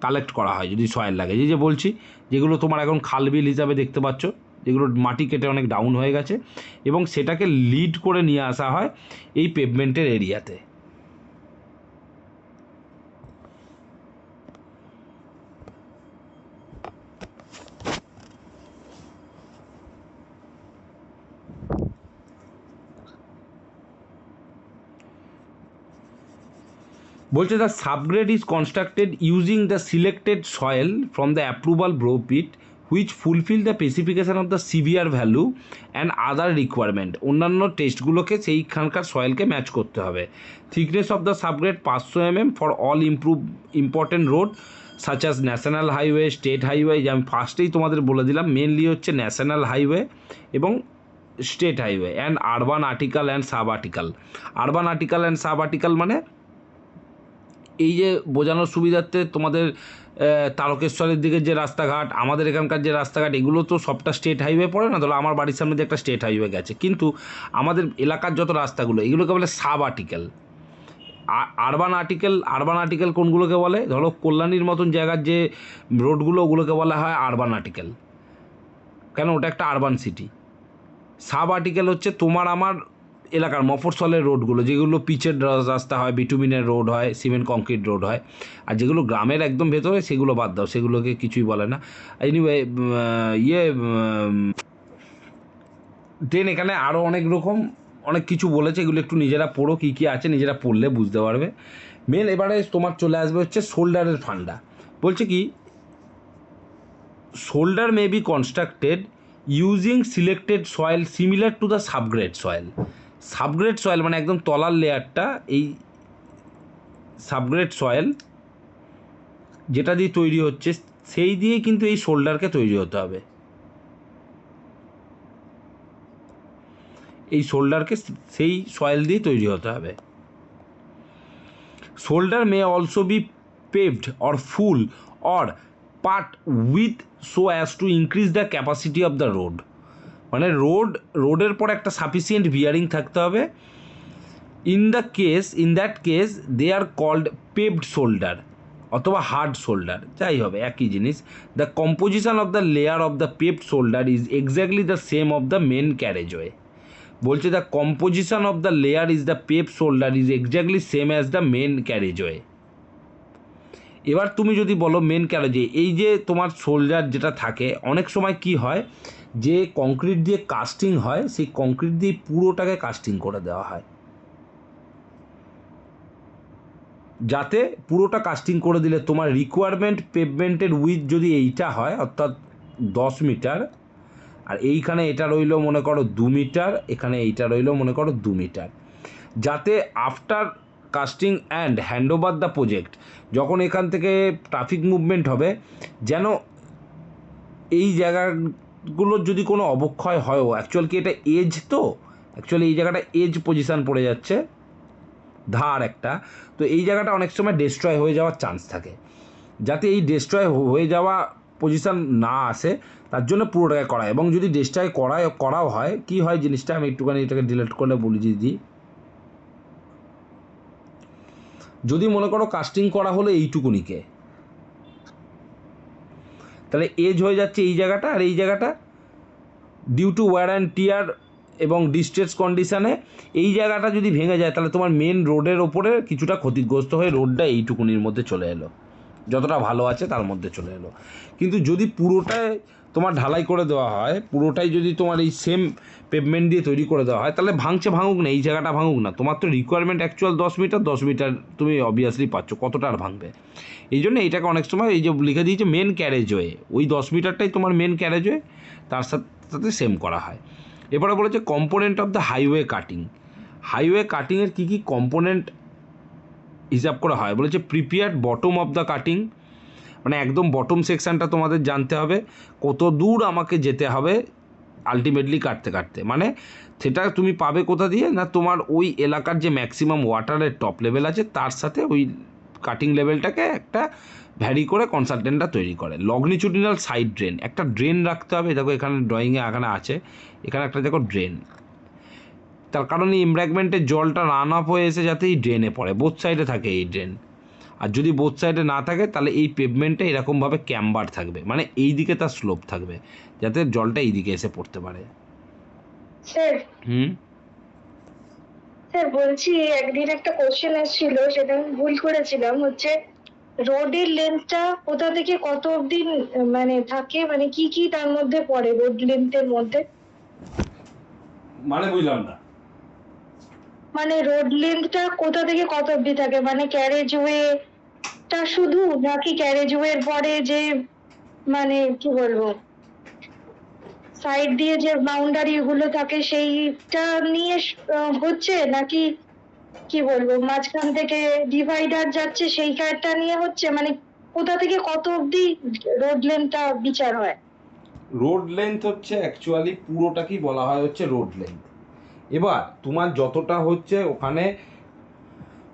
কালেক্ট করা হয় যদি সয়েল লাগে। যে বলছি যেগুলো তোমার এখন খালবিল হিসাবে দেখতে পাচ্ছ, যেগুলো মাটি কেটে অনেক ডাউন হয়ে গেছে, এবং সেটাকে লিড করে নিয়ে আসা হয় এই পেভমেন্টের এরিয়াতে। বলছে the subgrade is constructed using the selected soil from the approval borrow pit which fulfil the specification of the severe value and other requirement. অন্যান্য টেস্টগুলোকে সেইখানকার সয়েলকে ম্যাচ করতে হবে। Thickness of the subgrade 500 mm for all important road such as national highway, state highway. যে আমি ফার্স্টেই তোমাদের বলে দিলাম, মেনলি হচ্ছে ন্যাশনাল হাইওয়ে এবং state highway, and urban article and sub article. Urban article and sub article মানে এই যে বোঝানোর সুবিধার্থে তোমাদের তারকেশ্বরের দিকে যে রাস্তাঘাট, আমাদের এখানকার যে রাস্তাঘাট, এগুলো তো সবটা স্টেট হাইওয়ে পড়ে না। ধরো আমার বাড়ির সামনে দিয়ে একটা স্টেট হাইওয়ে গেছে, কিন্তু আমাদের এলাকার যত রাস্তাগুলো এগুলোকে বলে সাব আর্টিকেল। আরবান আর্টিকেল কোনগুলোকে বলে? ধরো কল্যাণীর মতন জায়গার যে রোডগুলো, ওগুলোকে বলা হয় আরবান আর্টিকেল। কেন? ওটা একটা আরবান সিটি। সাব আর্টিকেল হচ্ছে তোমার আমার এলাকার মফস্বলের রোডগুলো, যেগুলো পিচের রাস্তা হয়, বিটুমিনের রোড হয়, সিমেন্ট কংক্রিট রোড হয়। আর যেগুলো গ্রামের একদম ভেতরে, সেগুলো বাদ দাও, সেগুলোকে কিছুই বলে না। এনিওয়ে, দেন এখানে আরও অনেক রকম অনেক কিছু বলেছে, এগুলো একটু নিজেরা পড়ো, কী কী আছে নিজেরা পড়লে বুঝতে পারবে। মেন এবারে তোমার চলে আসবে হচ্ছে শোল্ডারের ফান্ডা। বলছে কি, shoulder may be constructed using selected soil similar to the subgrade soil. Subgrade soil মানে একদম তলার লেয়ারটা, এই সাবগ্রেড সয়েল যেটা দিয়ে তৈরি হচ্ছে, সেই দিয়ে কিন্তু এই শোল্ডারকে তৈরি হতে হবে। এই শোল্ডারকে সেই সয়েল দিয়ে তৈরি হতে হবে। Shoulder may also be paved or full or part with so as to increase the capacity of the road. মানে রোডের পর একটা সাফিসিয়েন্ট বিয়ারিং থাকতে হবে। In that case they are called paved shoulder অথবা হার্ড শোল্ডার, যাই হবে একই জিনিস। The composition of the layer of the paved shoulder is exactly the same of the main carriageway. বলছে the composition of the layer is the paved shoulder is exactly same as the main carriageway. এবার তুমি যদি বলো main ক্যারেজওয়ে, এই যে তোমার shoulder যেটা থাকে, অনেক সময় কি হয় যে কংক্রিট দিয়ে কাস্টিং হয়, সেই কংক্রিট দিয়ে পুরোটাকে কাস্টিং করে দেওয়া হয়, যাতে পুরোটা কাস্টিং করে দিলে তোমার রিকোয়ারমেন্ট পেভমেন্টের উইথ যদি এইটা হয়, অর্থাৎ 10 মিটার, আর এইখানে এটা রইল মনে করো 2 মিটার, এখানে এইটা রইল মনে করো 2 মিটার, যাতে after casting and hand over the project, যখন এখান থেকে ট্রাফিক মুভমেন্ট হবে, যেন এই জায়গাগুলোর যদি কোনো অবক্ষয় হয়ও, অ্যাকচুয়াল কি এটা এজ, তো অ্যাকচুয়ালি এই জায়গাটা এজ পজিশান পড়ে যাচ্ছে, ধার একটা, তো এই জায়গাটা অনেক সময় ডিস্ট্রয় হয়ে যাওয়ার চান্স থাকে। যাতে এই ডিস্ট্রয় হয়ে যাওয়া পজিশান না আসে, তার জন্য পুরোটাকে করা। এবং যদি ডিস্ট্রয় করাও হয়, কি হয় জিনিসটা আমি একটুখানি এটাকে ডিলিট করলে বলে দিই। যদি মনে করো কাস্টিং করা হলো এইটুকুনিকে, তাহলে এজ হয়ে যাচ্ছে এই জায়গাটা, আর এই জায়গাটা due to wear and tear এবং ডিস্ট্রেস কন্ডিশানে এই জায়গাটা যদি ভেঙে যায়, তাহলে তোমার মেন রোডের ওপরে কিছুটা ক্ষতিগ্রস্ত হয়ে রোডটা এইটুকুনির মধ্যে চলে এলো, যতটা ভালো আছে তার মধ্যে চলে এলো। কিন্তু যদি পুরোটাই তোমার ঢালাই করে দেওয়া হয়, পুরোটাই যদি তোমার এই সেম পেভমেন্ট দিয়ে তৈরি করে দেওয়া হয়, তাহলে ভাঙুক না, এই জায়গাটা ভাঙুক না, তোমার তো রিকোয়ারমেন্ট অ্যাকচুয়াল 10 মিটার তুমি অবভিয়াসলি পাচ্ছ, কতটা আর ভাঙবে। এই জন্য এইটাকে অনেক সময় এই যে লিখে দিয়েছে মেন ক্যারেজওয়ে, ওই 10 মিটারটাই তোমার মেন ক্যারেজওয়ে, তার সাথে সেম করা হয়। এবারে বলেছে component of the highway cutting. হাইওয়ে কাটিংয়ের কী কী কম্পোনেন্ট হিসাব করা হয়, বলেছে prepared bottom of the cutting, মানে একদম বটম সেকশানটা তোমাদের জানতে হবে, কত দূর আমাকে যেতে হবে আলটিমেটলি কাটতে, মানে সেটা তুমি পাবে কোথা দিয়ে না, তোমার ওই এলাকার যে ম্যাক্সিমাম ওয়াটারের টপ লেভেল আছে, তার সাথে ওই কাটিং লেভেলটাকে একটা ভ্যারি করে কনসালটেন্টটা তৈরি করে। লংনিটিউডিনাল সাইড ড্রেন, একটা ড্রেন রাখতে হবে, দেখো এখানে ড্রয়িংয়ে এখানে আছে, এখানে একটা দেখো ড্রেন, তার কারণ এই এমব্র্যাকমেন্টের জলটা রান আপ হয়ে এসে যাতে এই ড্রেনে পড়ে, বোথ সাইডে থাকে এই ড্রেন। আর যদি বোথ সাইডে না থাকে, তাহলে এই পেভমেন্টটা এরকমভাবে ক্যাম্বার থাকবে, মানে এই দিকে তার স্লোপ থাকবে, যাতে জলটা এই দিকে এসে পড়তে পারে। স্যার স্যার বলছি, একদিন একটা কোশ্চেন এসেছিল, সেটা আমি ভুল করেছিলাম, হচ্ছে রোডের লেন্থটা কোথা থেকে কত অবধি মানে থাকে, মানে কি কি তার মধ্যে পড়ে রোড লেন্থের মধ্যে, মানে বুঝলাম না। মানে রোড লেন্থটা কোথা থেকে কত অবধি থাকে, মানে ক্যারেজওয়েটা শুধু, নাকি ক্যারেজওয়ের পরে যে মানে কি বলবো সাইড দিয়ে যে বাউন্ডারি গুলো থাকে সেইটা নিয়ে হচ্ছে, নাকি কি বলবো মাঝখান থেকে ডিভাইডার যাচ্ছে সেইখানটা নিয়ে হচ্ছে, মানে কোথা থেকে কত অবধি রোড লেন্থটা বিচার হয়? রোড লেন্থ হচ্ছে অ্যাকচুয়ালি পুরোটাকেই বলা হয় হচ্ছে রোড লেন্থ। এবার তোমার যতটা হচ্ছে ওখানে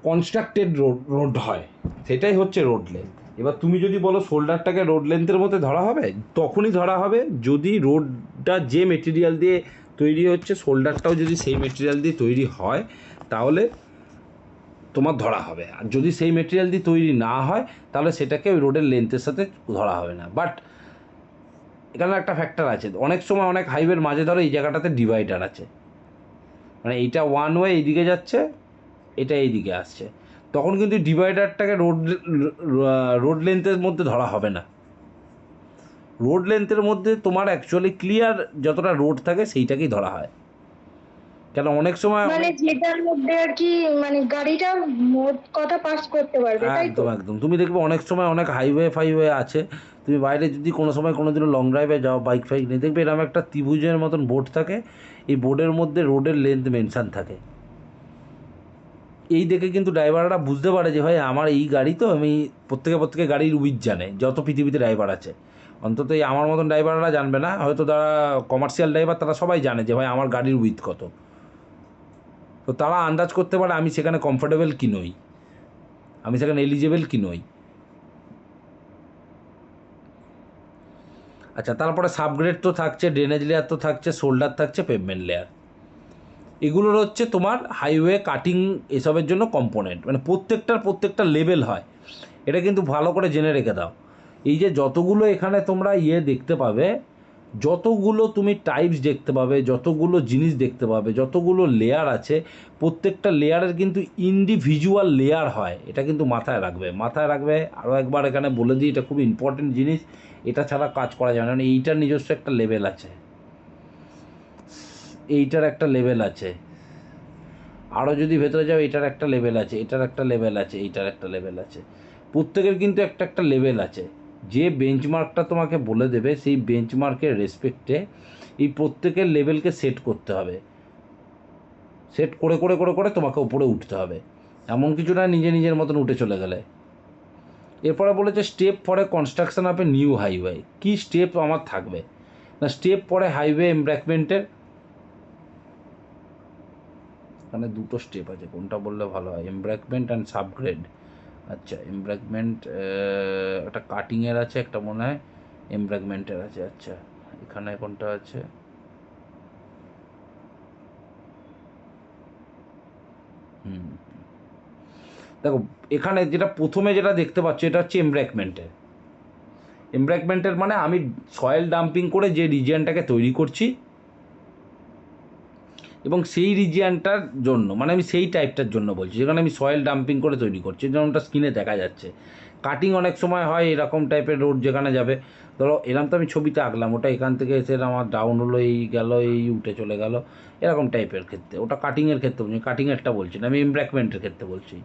কনস্ট্রাক্টেড রোড হয়, সেটাই হচ্ছে রোড লেন্থ। এবার তুমি যদি বলো শোল্ডারটাকে রোড লেন্থের মধ্যে ধরা হবে, তখনই ধরা হবে যদি রোডটা যে মেটেরিয়াল দিয়ে তৈরি হচ্ছে, শোল্ডারটাও যদি সেই মেটেরিয়াল দিয়ে তৈরি হয়, তাহলে তোমার ধরা হবে। আর যদি সেই মেটেরিয়াল দিয়ে তৈরি না হয় তাহলে সেটাকে ওই রোডের লেন্থের সাথে ধরা হবে না। বাট এখানে একটা ফ্যাক্টর আছে, অনেক সময় অনেক হাইওয়ের মাঝে ধরো এই জায়গাটাতে ডিভাইডার আছে, মানে এইটা ওয়ান ওয়ে এইদিকে যাচ্ছে, এটা এইদিকে আসছে, তখন কিন্তু ডিভাইডারটাকে রোড লেন্থের মধ্যে ধরা হবে না। রোড লেন্থের মধ্যে তোমার অ্যাকচুয়ালি ক্লিয়ার যতটা রোড থাকে সেইটাকেই ধরা হয়। কেন অনেক সময় মানে যেটার মধ্যে আর কি মানে গাড়িটা মোট কথা পাস করতে পারবে, তাই তো? একদম একদম, তুমি দেখবে অনেক সময় অনেক হাইওয়ে ফাইওয়ে আছে, তুমি বাইরে যদি কোনো সময় কোনো দিনও লং ড্রাইভে যাও বাইক ফাইক নিয়ে, দেখবে এরকম একটা ত্রিভুজের মতন বোর্ড থাকে, এই বোর্ডের মধ্যে রোডের লেন্থ মেনশান থাকে। এই দেখে কিন্তু ড্রাইভাররা বুঝতে পারে যে ভাই আমার এই গাড়ি, তো আমি প্রত্যেকে গাড়ির উইথ জানে, যত পৃথিবীতে ড্রাইভার আছে, অন্তত এই আমার মতন ড্রাইভাররা জানবে না, হয়তো যারা কমার্শিয়াল ড্রাইভার তারা সবাই জানে যে ভাই আমার গাড়ির উইথ কত। তো তারা আন্দাজ করতে পারে আমি সেখানে কমফোর্টেবল কি নই, আমি সেখানে এলিজেবল কি নই। আচ্ছা, তারপরে সাবগ্রেড তো থাকছে, ড্রেনেজ লেয়ার তো থাকছে, শোল্ডার থাকছে, পেভমেন্ট লেয়ার। এগুলোর হচ্ছে তোমার হাইওয়ে কাটিং এসবের জন্য কম্পোনেন্ট, মানে প্রত্যেকটা লেভেল হয়, এটা কিন্তু ভালো করে জেনে রেখে দাও। এই যে যতগুলো এখানে তোমরা দেখতে পাবে, যতগুলো তুমি টাইপস দেখতে পাবে, যতগুলো জিনিস দেখতে পাবে, যতগুলো লেয়ার আছে, প্রত্যেকটা লেয়ারের কিন্তু ইন্ডিভিজুয়াল লেয়ার হয়, এটা কিন্তু মাথায় রাখবে। আরও একবার এখানে বলে দিই, এটা খুব ইম্পর্টেন্ট জিনিস, এটা ছাড়া কাজ করা যাবে না। এইটার নিজস্ব একটা লেভেল আছে, এইটার একটা লেভেল আছে, আরও যদি ভেতরে যাও এটার একটা লেভেল আছে, এটার একটা লেভেল আছে, এইটার একটা লেভেল আছে, প্রত্যেকের কিন্তু একটা লেভেল আছে। যে বেঞ্চমার্কটা তোমাকে বলে দেবে সেই বেঞ্চমার্কের রেসপেক্টে এই প্রত্যেকের লেভেলকে সেট করতে হবে, সেট করে করে করে করে তোমাকে উপরে উঠতে হবে। এমন কিছু না নিজের মতন উঠে চলে গেলে। এরপরে বলেছে স্টেপ পরে construction of a new highway. কী স্টেপ আমার থাকবে না, স্টেপ পরে হাইওয়ে এমব্যাঙ্কমেন্টের, এখানে দুটো স্টেপ আছে, কোনটা বললে ভালো হয়, এমব্যাঙ্কমেন্ট অ্যান্ড সাবগ্রেড। আচ্ছা, এমব্যাঙ্কমেন্ট একটা কাটিংয়ের আছে, একটা মনে হয় এমব্যাঙ্কমেন্টের আছে। আচ্ছা, এখানে কোনটা আছে, দেখো এখানে যেটা প্রথমে যেটা দেখতে পাচ্ছ এটা হচ্ছে এমব্যাঙ্কমেন্টের মানে আমি সয়েল ডাম্পিং করে যে রিজিয়নটাকে তৈরি করছি এবং সেই রিজিয়নটার জন্য, মানে আমি সেই টাইপটার জন্য বলছি যেখানে আমি সয়েল ডাম্পিং করে তৈরি করছি, যেমনটা স্ক্রিনে দেখা যাচ্ছে। কাটিং অনেক সময় হয় এরকম টাইপের রোড যেখানে যাবে, ধরো এরকম তো আমি ছবিতে আঁকলাম, ওটা এখান থেকে এসে আমার ডাউন হলো, এই গেল, এই উঠে চলে গেল, এরকম টাইপের ক্ষেত্রে, ওটা কাটিংয়ের ক্ষেত্রে বলছি, কাটিংয়েরটা বলছি না, আমি এমব্যাঙ্কমেন্টের ক্ষেত্রে বলছি।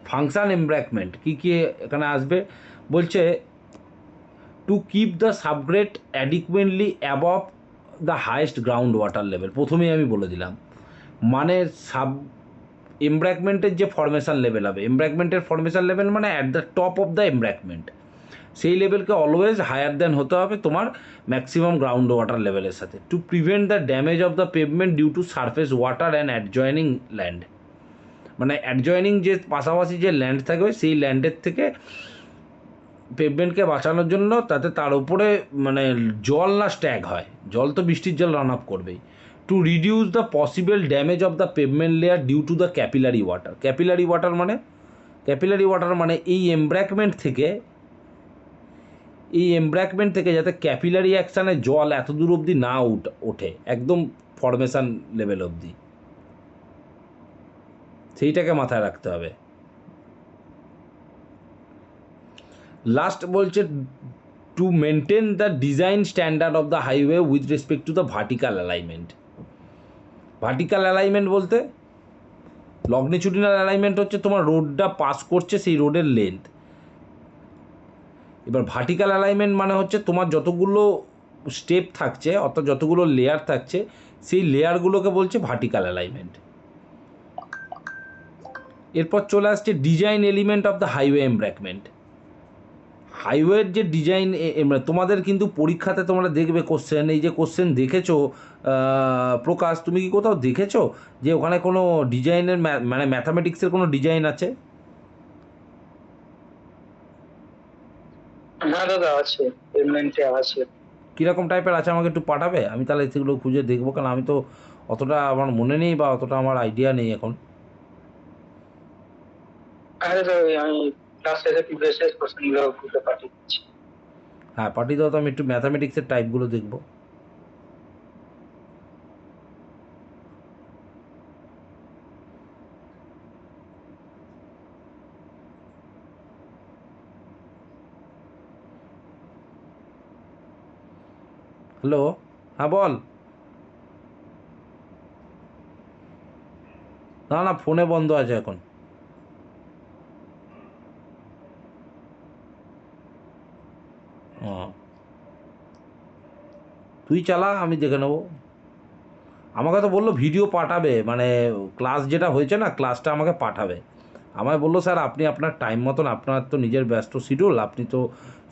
ফাংশন এমব্যাঙ্কমেন্ট কী কী এখানে আসবে বলছে, to keep the subgrade adequately above the highest ground water level. প্রথমেই আমি বলে দিলাম, মানে এমব্যাঙ্কমেন্টের যে ফরমেশন লেভেল হবে, এমব্যাঙ্কমেন্টের ফরমেশন লেভেল মানে at the top of the embankment, সেই লেভেলকে অলওয়েজ হায়ার দেন হতে হবে তোমার ম্যাক্সিমাম গ্রাউন্ড ওয়াটার লেভেলের সাথে, to prevent the damage of the pavement due to surface water and adjoining land. মানে অ্যাডজয়নিং যে পাশাপাশি যে ল্যান্ড থাকবে সেই ল্যান্ডের থেকে পেভমেন্টকে বাঁচানোর জন্য, তাতে তার উপরে মানে জল না স্ট্যাগ হয়, জল তো বৃষ্টির জল রান আপ করবেই। To reduce the possible damage of the pavement layer due to the capillary water. Capillary water মানে এই এমব্যাঙ্কমেন্ট থেকে যাতে ক্যাপিলারি অ্যাকশানে জল এত দূর অবধি না ওঠে, একদম ফরমেশন লেভেল অবধি, সেইটাকে মাথায় রাখতে হবে। লাস্ট বলছে to maintain the design standard of the highway with respect to the vertical alignment. Vertical alignment বলতে লংজিটিউডিনাল অ্যালাইনমেন্ট হচ্ছে তোমার রোডটা পাস করছে সেই রোডের লেন্থ, এবার ভার্টিক্যাল অ্যালাইনমেন্ট মানে হচ্ছে তোমার যতগুলো স্টেপ থাকছে অর্থাৎ যতগুলো লেয়ার থাকছে সেই লেয়ারগুলোকে বলছে ভার্টিক্যাল অ্যালাইনমেন্ট। এরপর চলে আসছে design element of the highway embankment. হাইওয়ের যে ডিজাইন, তোমাদের কিন্তু পরীক্ষাতে তোমরা দেখবে কোশ্চেন, এই যে কোশ্চেন দেখেছো প্রকাশ, তুমি কি কোথাও দেখেছো যে ওখানে কোনো ডিজাইনের মানে ম্যাথামেটিক্সের কোনো ডিজাইন আছে? হ্যাঁ দাদা আছে, পেমেন্টে আছে। কীরকম টাইপের আছে আমাকে একটু পাঠাবে, আমি তাহলে সেগুলো খুঁজে দেখবো, কারণ আমি তো অতটা আমার মনে নেই বা অতটা আমার আইডিয়া নেই এখন। আরে তো আমি ক্লাস শেষে প্রিভিয়াস ইয়ার কোশ্চেনগুলো গ্রুপে পাঠিয়ে দিচ্ছি। হ্যাঁ পাঠিয়ে দাও, তো আমি একটু ম্যাথামেটিক্সের টাইপগুলো দেখবো। হ্যালো, হ্যাঁ বল। না না, ফোনে বন্ধ আছে এখন। ও, তুই চালা, আমি দেখে নেবো। আমাকে তো বললো ভিডিও পাঠাবে, মানে ক্লাস যেটা হয়েছে না, ক্লাসটা আমাকে পাঠাবে। আমায় বললো স্যার আপনি আপনার টাইম মতন, আপনার তো নিজের ব্যস্ত শিডিউল, আপনি তো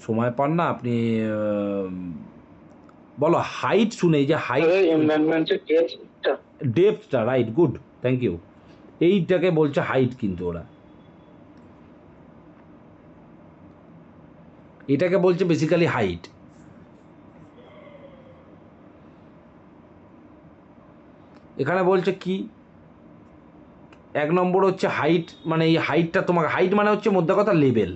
সময় পান না, আপনি বলো হাইট শুনে, এই যে হাইট, এনভায়রনমেন্টের ডেপথটা ডেপথটা, রাইট, গুড, থ্যাংক ইউ। এইটাকে বলছে হাইট, কিন্তু ওরা এটাকে বলছে বেসিক্যালি হাইট। এখানে বলছে কি, এক নম্বর হচ্ছে হাইট, মানে এই হাইটটা তোমাকে, হাইট মানে হচ্ছে মধ্যে কথা লেভেল।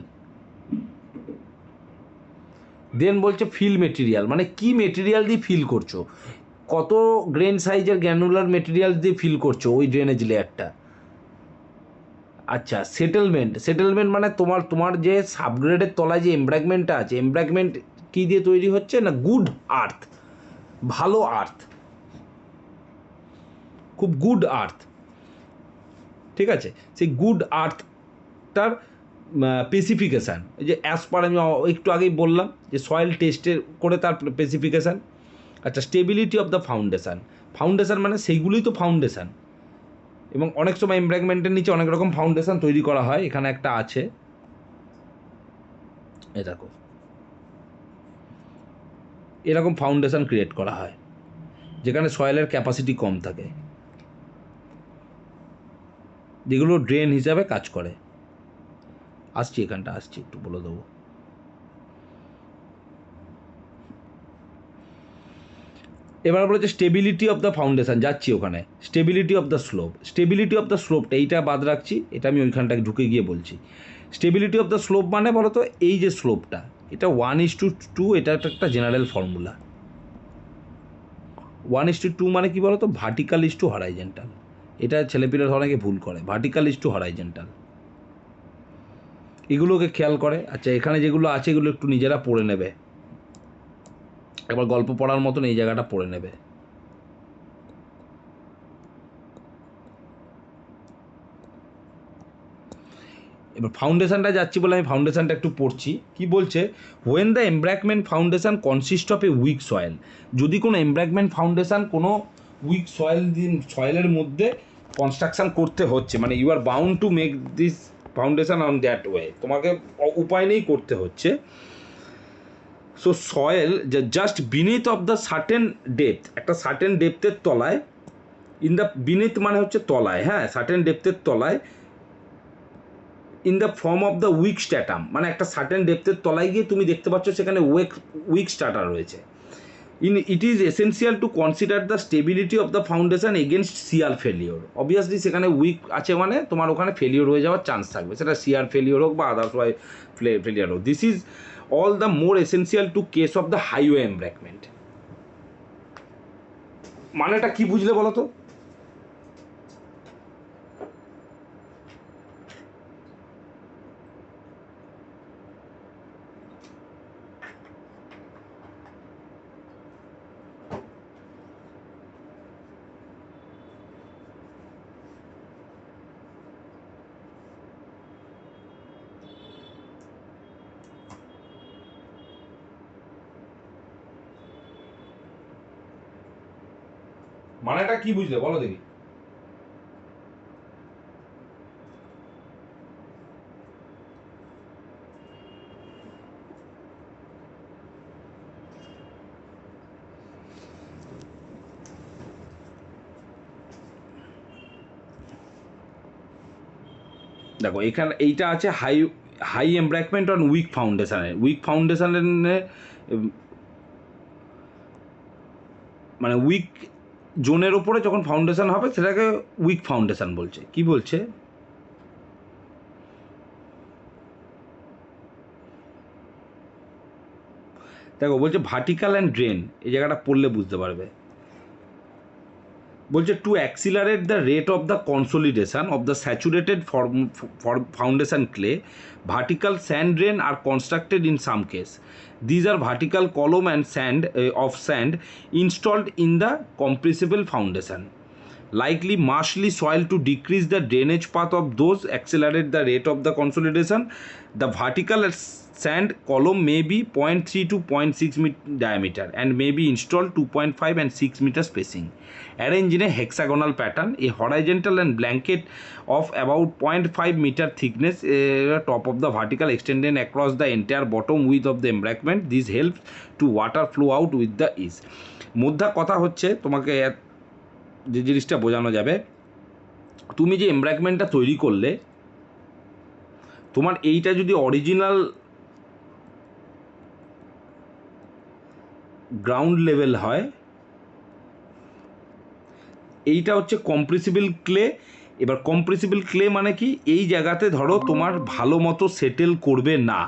দেন বলছে ফিল মেটেরিয়াল, মানে কি মেটেরিয়াল দিয়ে ফিল করছো, কত গ্রেন সাইজের গ্র্যানুলার মেটেরিয়াল দিয়ে ফিল করছো ওই ড্রেনেজ লেয়ারটা। আচ্ছা, সেটেলমেন্ট, সেটেলমেন্ট মানে তোমার যে সাবগ্রেডের তলায় যে এমব্র্যাকমেন্টটা আছে, এমব্র্যাকমেন্ট কী দিয়ে তৈরি হচ্ছে না, গুড আর্থ, ভালো আর্থ, খুব গুড আর্থ, ঠিক আছে। সেই গুড আর্থটার স্পেসিফিকেশান, যে অ্যাজ পার আমি একটু আগেই বললাম যে সয়েল টেস্টের করে তার স্পেসিফিকেশান। আচ্ছা, stability of the foundation, foundation মানে সেইগুলোই তো ফাউন্ডেশান, এবং অনেক সময় এমব্র্যাকমেন্টের নিচে অনেক রকম ফাউন্ডেশান তৈরি করা হয়, এখানে একটা আছে, এ দেখো, এরকম ফাউন্ডেশান ক্রিয়েট করা হয় যেখানে সয়েলের ক্যাপাসিটি কম থাকে, যেগুলো ড্রেন হিসাবে কাজ করে। আসছি, এখানটা আসছি, একটু বলে দেবো। এবার বলেছে স্টেবিলিটি অফ দ্য ফাউন্ডেশন, যাচ্ছি ওখানে। Stability of the slope, stability of the স্লোপটা এইটা বাদ রাখছি, এটা আমি ওইখানটাকে ঢুকে গিয়ে বলছি। স্টেবিলিটি অফ দ্য স্লোপ মানে বলো তো, এই যে স্লোপটা, এটা 1:2, এটা একটা জেনারেল ফর্মুলা। 1:2 মানে কি বলো তো, ভার্টিক্যাল ইস টু হরাইজেন্টাল। এটা ছেলেপিলের অনেকে ভুল করে, ভার্টিক্যাল ইস টু হরাইজেন্টাল, এগুলোকে খেয়াল করে। আচ্ছা, এখানে যেগুলো আছে এগুলো একটু নিজেরা পড়ে নেবে, একবার গল্প পড়ার মতন এই জায়গাটা পড়ে নেবে। এবার ফাউন্ডেশনটা যাচ্ছি বলে আমি ফাউন্ডেশনটা একটু পড়ছি। কি বলছে, when the embankment foundation consist of a weak soil, যদি কোনো এমব্র্যাকমেন্ট ফাউন্ডেশন কোনো উইক সয়েলের মধ্যে কনস্ট্রাকশন করতে হচ্ছে, মানে you are bound to make this foundation on that way, তোমাকে উপায় নেই করতে হচ্ছে। So soil just beneath of the certain depth, একটা সার্টেন ডেপথের তলায়, ইন দ্য বিনিথ মানে হচ্ছে তলায়, হ্যাঁ, সার্টেন ডেপথের তলায়, in the form of the weak stratum, মানে একটা সার্টেন ডেপথের তলায় গিয়ে তুমি দেখতে পাচ্ছ সেখানে উইক স্ট্যাটা রয়েছে। It is essential to consider the stability of the foundation against shear failure. Obviously সেখানে উইক আছে মানে তোমার ওখানে ফেলিওর হয়ে যাওয়ার চান্স থাকবে, সেটা সিয়ার ফেলিওর হোক বা আদার্স ওয়াই ফেলিওর হোক। This is all the more essential to case of the highway embankment. মানেটা কি বুঝলে বলো তো? মানেটা কি বুঝলে বলো দেখি। দেখো এখানে এইটা আছে হাই এমব্র্যাকমেন্ট অন উইক ফাউন্ডেশনের, উইক ফাউন্ডেশনের মানে উইক জোনের ওপরে যখন ফাউন্ডেশন হবে সেটাকে উইক ফাউন্ডেশন বলছে। কি বলছে, দেখো বলছে ভার্টিক্যাল অ্যান্ড ড্রেন, এই জায়গাটা পড়লে বুঝতে পারবে। বলছে to accelerate the rate of the consolidation of the saturated foundation clay, vertical sand drain are constructed in some case. These are vertical column and sand installed in the compressible foundation. Likely marshy soil to decrease the drainage path of those, accelerate the rate of the consolidation. The vertical sand column may be 0.3 to 0.6 meter diameter and may be installed 2.5 and 6 meter spacing. Arranged in a hexagonal pattern, a horizontal and blanket of about 0.5 meter thickness top of the vertical extended across the entire bottom width of the embankment. This helps to water flow out with the ease. মোদ্দা কথা হচ্ছে, তোমাকে যে জিনিসটা বোঝানো যাবে, তুমি যে এমব্র্যাকমেন্টটা তৈরি করলে, তোমার এইটা যদি অরিজিনাল গ্রাউন্ড লেভেল হয়, এইটা হচ্ছে কম্প্রেসিবল ক্লে। এবার কম্প্রেসিবল ক্লে মানে কি, এই জায়গাতে ধরো তোমার ভালো মতো সেটেল করবে না,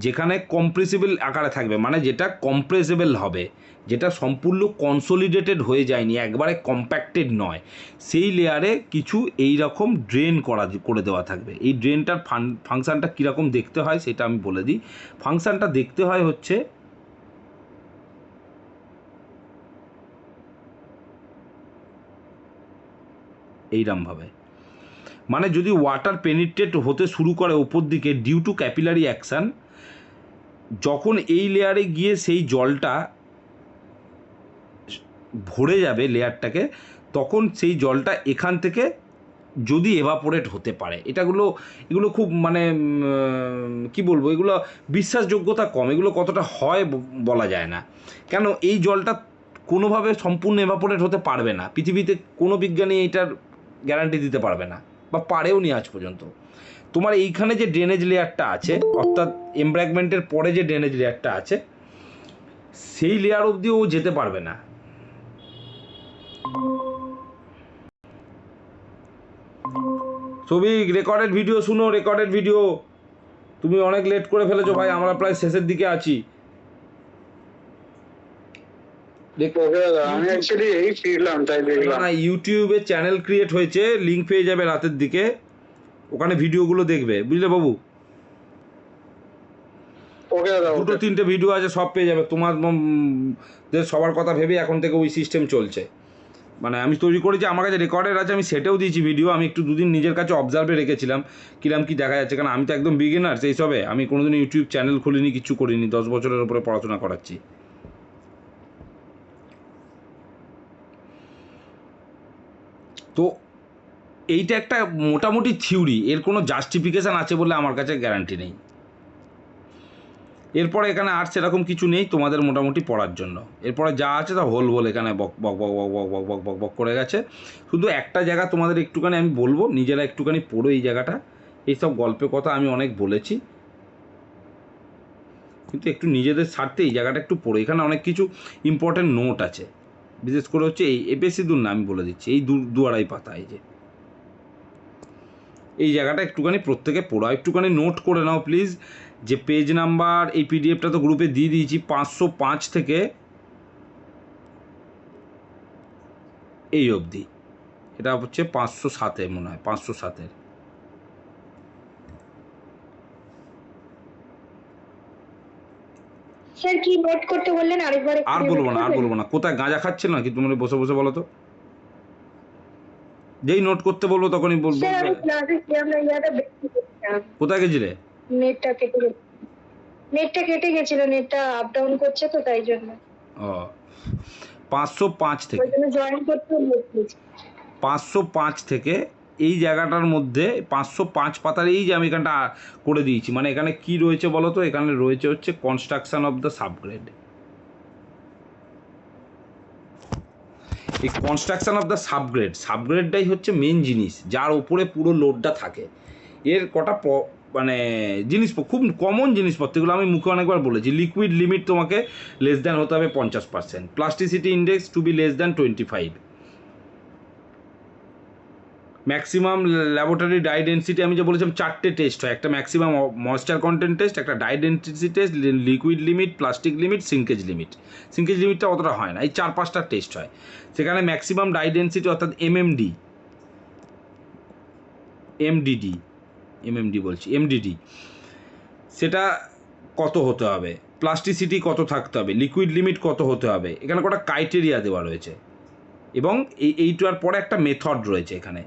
যেখানে কম্প্রেসিবল আকারে থাকবে, মানে যেটা কম্প্রেসেবল হবে, যেটা সম্পূর্ণ কনসলিডেটেড হয়ে যায়নি, একবারে কম্প্যাক্টেড নয়, সেই লেয়ারে কিছু এই রকম ড্রেন করে দেওয়া থাকবে। এই ড্রেনটার ফাংশানটা কীরকম দেখতে হয় সেটা আমি বলে দিই। ফাংশানটা দেখতে হয় হচ্ছে এইরকমভাবে, মানে যদি ওয়াটার পেনিট্রেট হতে শুরু করে ওপর দিকে ডিউ টু ক্যাপিলারি অ্যাকশান, যখন এই লেয়ারে গিয়ে সেই জলটা ভরে যাবে লেয়ারটাকে, তখন সেই জলটা এখান থেকে যদি এভাপোরেট হতে পারে, এগুলো খুব মানে কি বলবো, এগুলো বিশ্বাসযোগ্যতা কম, এগুলো কতটা হয় বলা যায় না। কেন, এই জলটা কোনোভাবে সম্পূর্ণ এভাপোরেট হতে পারবে না, পৃথিবীতে কোনো বিজ্ঞানী এইটার গ্যারান্টি দিতে পারবে না, বা পারেও নি আজ পর্যন্ত। তোমার এইখানে যে ড্রেনেজ লেয়ারটা আছে, অর্থাৎ এমব্র্যাকমেন্টের পরে যে ড্রেনেজ লেয়ারটা আছে, সেই লেয়ার অবধি ও যেতে পারবে না। সবিক, রেকর্ডেড ভিডিও শুনো, রেকর্ডেড ভিডিও। তুমি অনেক লেট করে ফেলেছো ভাই, আমরা প্রায় শেষের দিকে আছি। না, ইউটিউবে চ্যানেল ক্রিয়েট হয়েছে, লিঙ্ক পেয়ে যাবে রাতের দিকে, ওখানে ভিডিওগুলো দেখবে, বুঝলে বাবু? দুটো তিনটে ভিডিও আছে, সব পেয়ে যাবে। তোমার সবার কথা ভেবে এখন থেকে ওই সিস্টেম চলছে, মানে আমি তৈরি করেছি, আমার কাছে রেকর্ডের আছে, আমি সেটেও দিয়েছি ভিডিও। আমি একটু দুদিন নিজের কাছে অবজার্ভে রেখেছিলাম কিরম কি দেখা যাচ্ছে, কারণ আমি তো একদম বিগিনার সেই সবে, আমি কোনোদিন ইউটিউব চ্যানেল খুলিনি, কিছু করিনি, 10 বছরের উপরে পড়াশোনা করাচ্ছি। তো এইটা একটা মোটামুটি থিওরি, এর কোনো জাস্টিফিকেশান আছে বলে আমার কাছে গ্যারান্টি নেই। এরপরে এখানে আর সেরকম কিছু নেই তোমাদের মোটামুটি পড়ার জন্য। এরপরে যা আছে তা হোল বল, এখানে বক বক বক বক বক বক বক বক বক করে গেছে। শুধু একটা জায়গা তোমাদের একটুখানি আমি বলবো, নিজেরা একটুখানি পড়ো এই জায়গাটা। এইসব গল্পের কথা আমি অনেক বলেছি, কিন্তু একটু নিজেদের স্বার্থে এই জায়গাটা একটু পড়ো। এখানে অনেক কিছু ইম্পর্টেন্ট নোট আছে, বিশেষ করে হচ্ছে এই বেশি দূর না, আমি বলে দিচ্ছি, এই দু আড়াই পাতা, এই জায়গাটা একটুখানি প্রত্যেকে পড়ো, একটুখানি নোট করে নাও প্লিজ। যে পেজ নাম্বার, এই পিডিএফটা তো গ্রুপে দিয়ে দিয়েছি, 505 থেকে এই অবধি, এটা হচ্ছে 507 মনে হয়, 507। স্যার কি নোট করতে বললেন আরেকবার? আর বলবো না, কোথায় গাঁজা খাচ্ছে না কি তোমরা বসে বসে, বলো তো? যেই নোট করতে বলবো তখনই বলবো। কোথায় গেছিলে? নেটটা কেটে গেছিল, নেটটা আপ ডাউন করছে তো তাই জন্য। ও, 505 থেকে, 505 থেকে এই জায়গাটার মধ্যে 505 পাতার এই যে আমি এখানটা করে দিয়েছি, মানে এখানে কি রয়েছে বলো তো? এখানে রয়েছে হচ্ছে কনস্ট্রাকশন অফ দ্য সাবগ্রেড। এই কনস্ট্রাকশন অফ দ্য সাবগ্রেডটাই হচ্ছে মেন জিনিস, যার ওপরে পুরো লোডটা থাকে। এর কটা মানে জিনিস, খুব কমন জিনিসপত্র, এগুলো আমি মুখে অনেকবার বলেছি। লিকুইড লিমিট তোমাকে লেস দ্যান হতে হবে 50%, plasticity index to be less than 25, maximum laboratory dry density, আমি যে বলেছিলাম 4টে টেস্ট হয়, একটা ম্যাক্সিমাম ময়েশ্চার কন্টেন্ট টেস্ট, একটা dry density test, liquid limit, plastic limit, shrinkage limit. Shrinkage লিমিটটা অতটা হয় না, এই 4-5টা টেস্ট হয়। সেখানে ম্যাক্সিমাম ডাই ডেন্সিটি অর্থাৎ এমডিডি সেটা কত হতে হবে, প্লাস্টিসিটি কত থাকতে হবে, লিকুইড লিমিট কত হতে হবে, এখানে কটা ক্রাইটেরিয়া দেওয়া রয়েছে। এবং এইটার পরে একটা মেথড রয়েছে এখানে,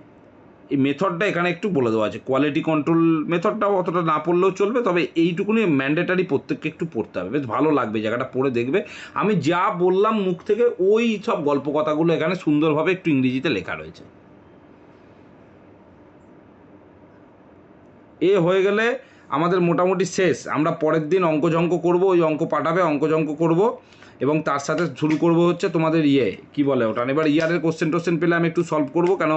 এই মেথডটা এখানে একটু বলে দেওয়া আছে। কোয়ালিটি কন্ট্রোল মেথডটাও অতটা না পড়লেও চলবে, তবে এইটুকুনি ম্যান্ডেটারি প্রত্যেককে একটু পড়তে হবে, বেশ ভালো লাগবে জায়গাটা পড়ে দেখবে। আমি যা বললাম মুখ থেকে ওই সব গল্প কথাগুলো এখানে সুন্দরভাবে একটু ইংরেজিতে লেখা রয়েছে। এ হয়ে গেলে আমাদের মোটামুটি শেষ। আমরা পরের দিন অঙ্ক করবো, ওই অঙ্ক পাঠাবে, অঙ্ক করবো এবং তার সাথে শুরু করব হচ্ছে তোমাদের কি বলে ওটা, এবার ইয়ারের কোশ্চেন পেলে আমি একটু সলভ করবো, কেন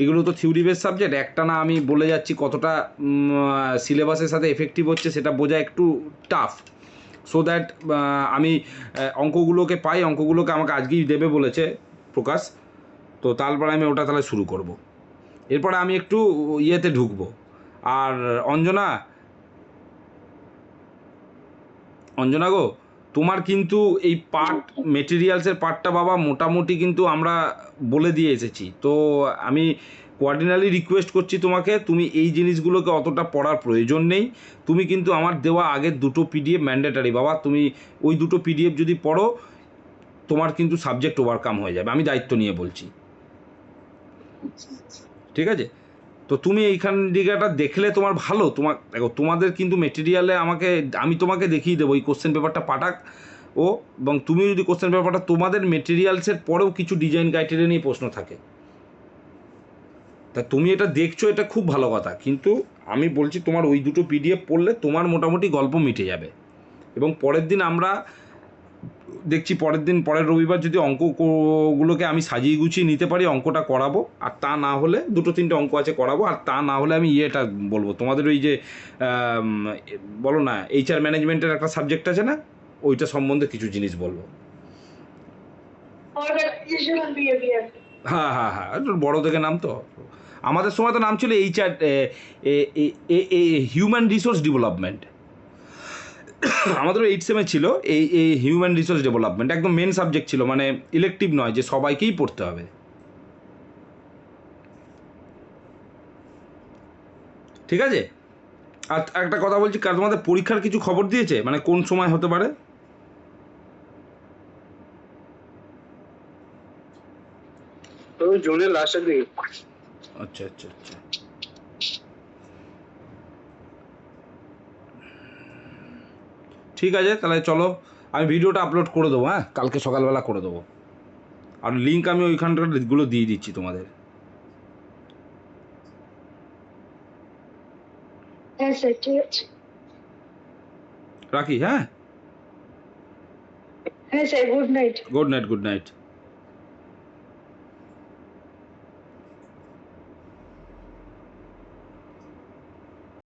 এগুলো তো থিওরি বেস সাবজেক্ট, একটা না আমি বলে যাচ্ছি কতটা সিলেবাসের সাথে এফেক্টিভ হচ্ছে সেটা বোঝা একটু টাফ। সো দ্যাট আমি অঙ্কগুলোকে পাই, অঙ্কগুলোকে আমাকে আজকেই দেবে বলেছে প্রকাশ, তো তারপরে আমি ওটা তাহলে শুরু করব। এরপরে আমি একটু ইয়েতে ঢুকবো। আর অঞ্জনা গো, তোমার কিন্তু এই মেটেরিয়ালসের পার্টটা বাবা মোটামুটি কিন্তু আমরা বলে দিয়ে এসেছি। তো আমি কোয়ার্ডিনালি রিকোয়েস্ট করছি তোমাকে, তুমি এই জিনিসগুলোকে অতটা পড়ার প্রয়োজন নেই। তুমি কিন্তু আমার দেওয়া আগের 2টো পিডিএফ ম্যান্ডেটারি বাবা, তুমি ওই 2টো পিডিএফ যদি পড়ো তোমার কিন্তু সাবজেক্ট ওভারকাম হয়ে যাবে, আমি দায়িত্ব নিয়ে বলছি, ঠিক আছে? তো তুমি এইখান দিকটা দেখলে তোমার ভালো। দেখো তোমাদের কিন্তু মেটেরিয়ালে আমি তোমাকে দেখিয়ে দেবো, এই কোশ্চেন পেপারটা পাঠাক এবং তুমি যদি কোশ্চেন পেপারটা, তোমাদের মেটেরিয়ালসের পরেও কিছু ডিজাইন ক্রাইটেরিয়া নিয়ে প্রশ্ন থাকে, তা তুমি এটা দেখছো, এটা খুব ভালো কথা, কিন্তু আমি বলছি তোমার ওই 2টো পিডিএফ পড়লে তোমার মোটামুটি গল্প মিটে যাবে। এবং পরের দিন আমরা দেখছি, পরের রবিবার যদি অঙ্কগুলোকে আমি সাজিয়ে গুছিয়ে নিতে পারি, অঙ্কটা করাবো। আর তা না হলে 2-3টে অঙ্ক আছে করাবো। আর তা না হলে আমি এটা বলবো, তোমাদের ওই যে বলো না HR ম্যানেজমেন্টের একটা সাবজেক্ট আছে না, ওইটা সম্বন্ধে কিছু জিনিস বলবো। হ্যাঁ, একটু বড় থেকে নাম তো, আমাদের সময় তো নাম ছিল HR হিউম্যান রিসোর্স ডেভেলপমেন্ট। আমাদের 8 সেমে ছিল এই হিউম্যান রিসোর্স ডেভেলপমেন্ট, একদম মেন সাবজেক্ট ছিল, মানে ইলেকটিভ নয় যে সবাইকেই পড়তে হবে, ঠিক আছে? আর একটা কথা বলছি, তোমাদের পরীক্ষার কিছু খবর দিয়েছে, মানে কোন সময় হতে পারে? জুনের লাস্টের দিকে। আচ্ছা, ঠিক আছে, তাহলে চলো আমি ভিডিওটা আপলোড করে দেবো, হ্যাঁ কালকে সকালবেলা করে দেবো। আর লিঙ্ক আমি ওইখানটারগুলো দিয়ে দিচ্ছি তোমাদের। হ্যাঁ স্যার, ঠিক আছে। রাখি, হ্যাঁ হ্যাঁ sir, good night. Good night.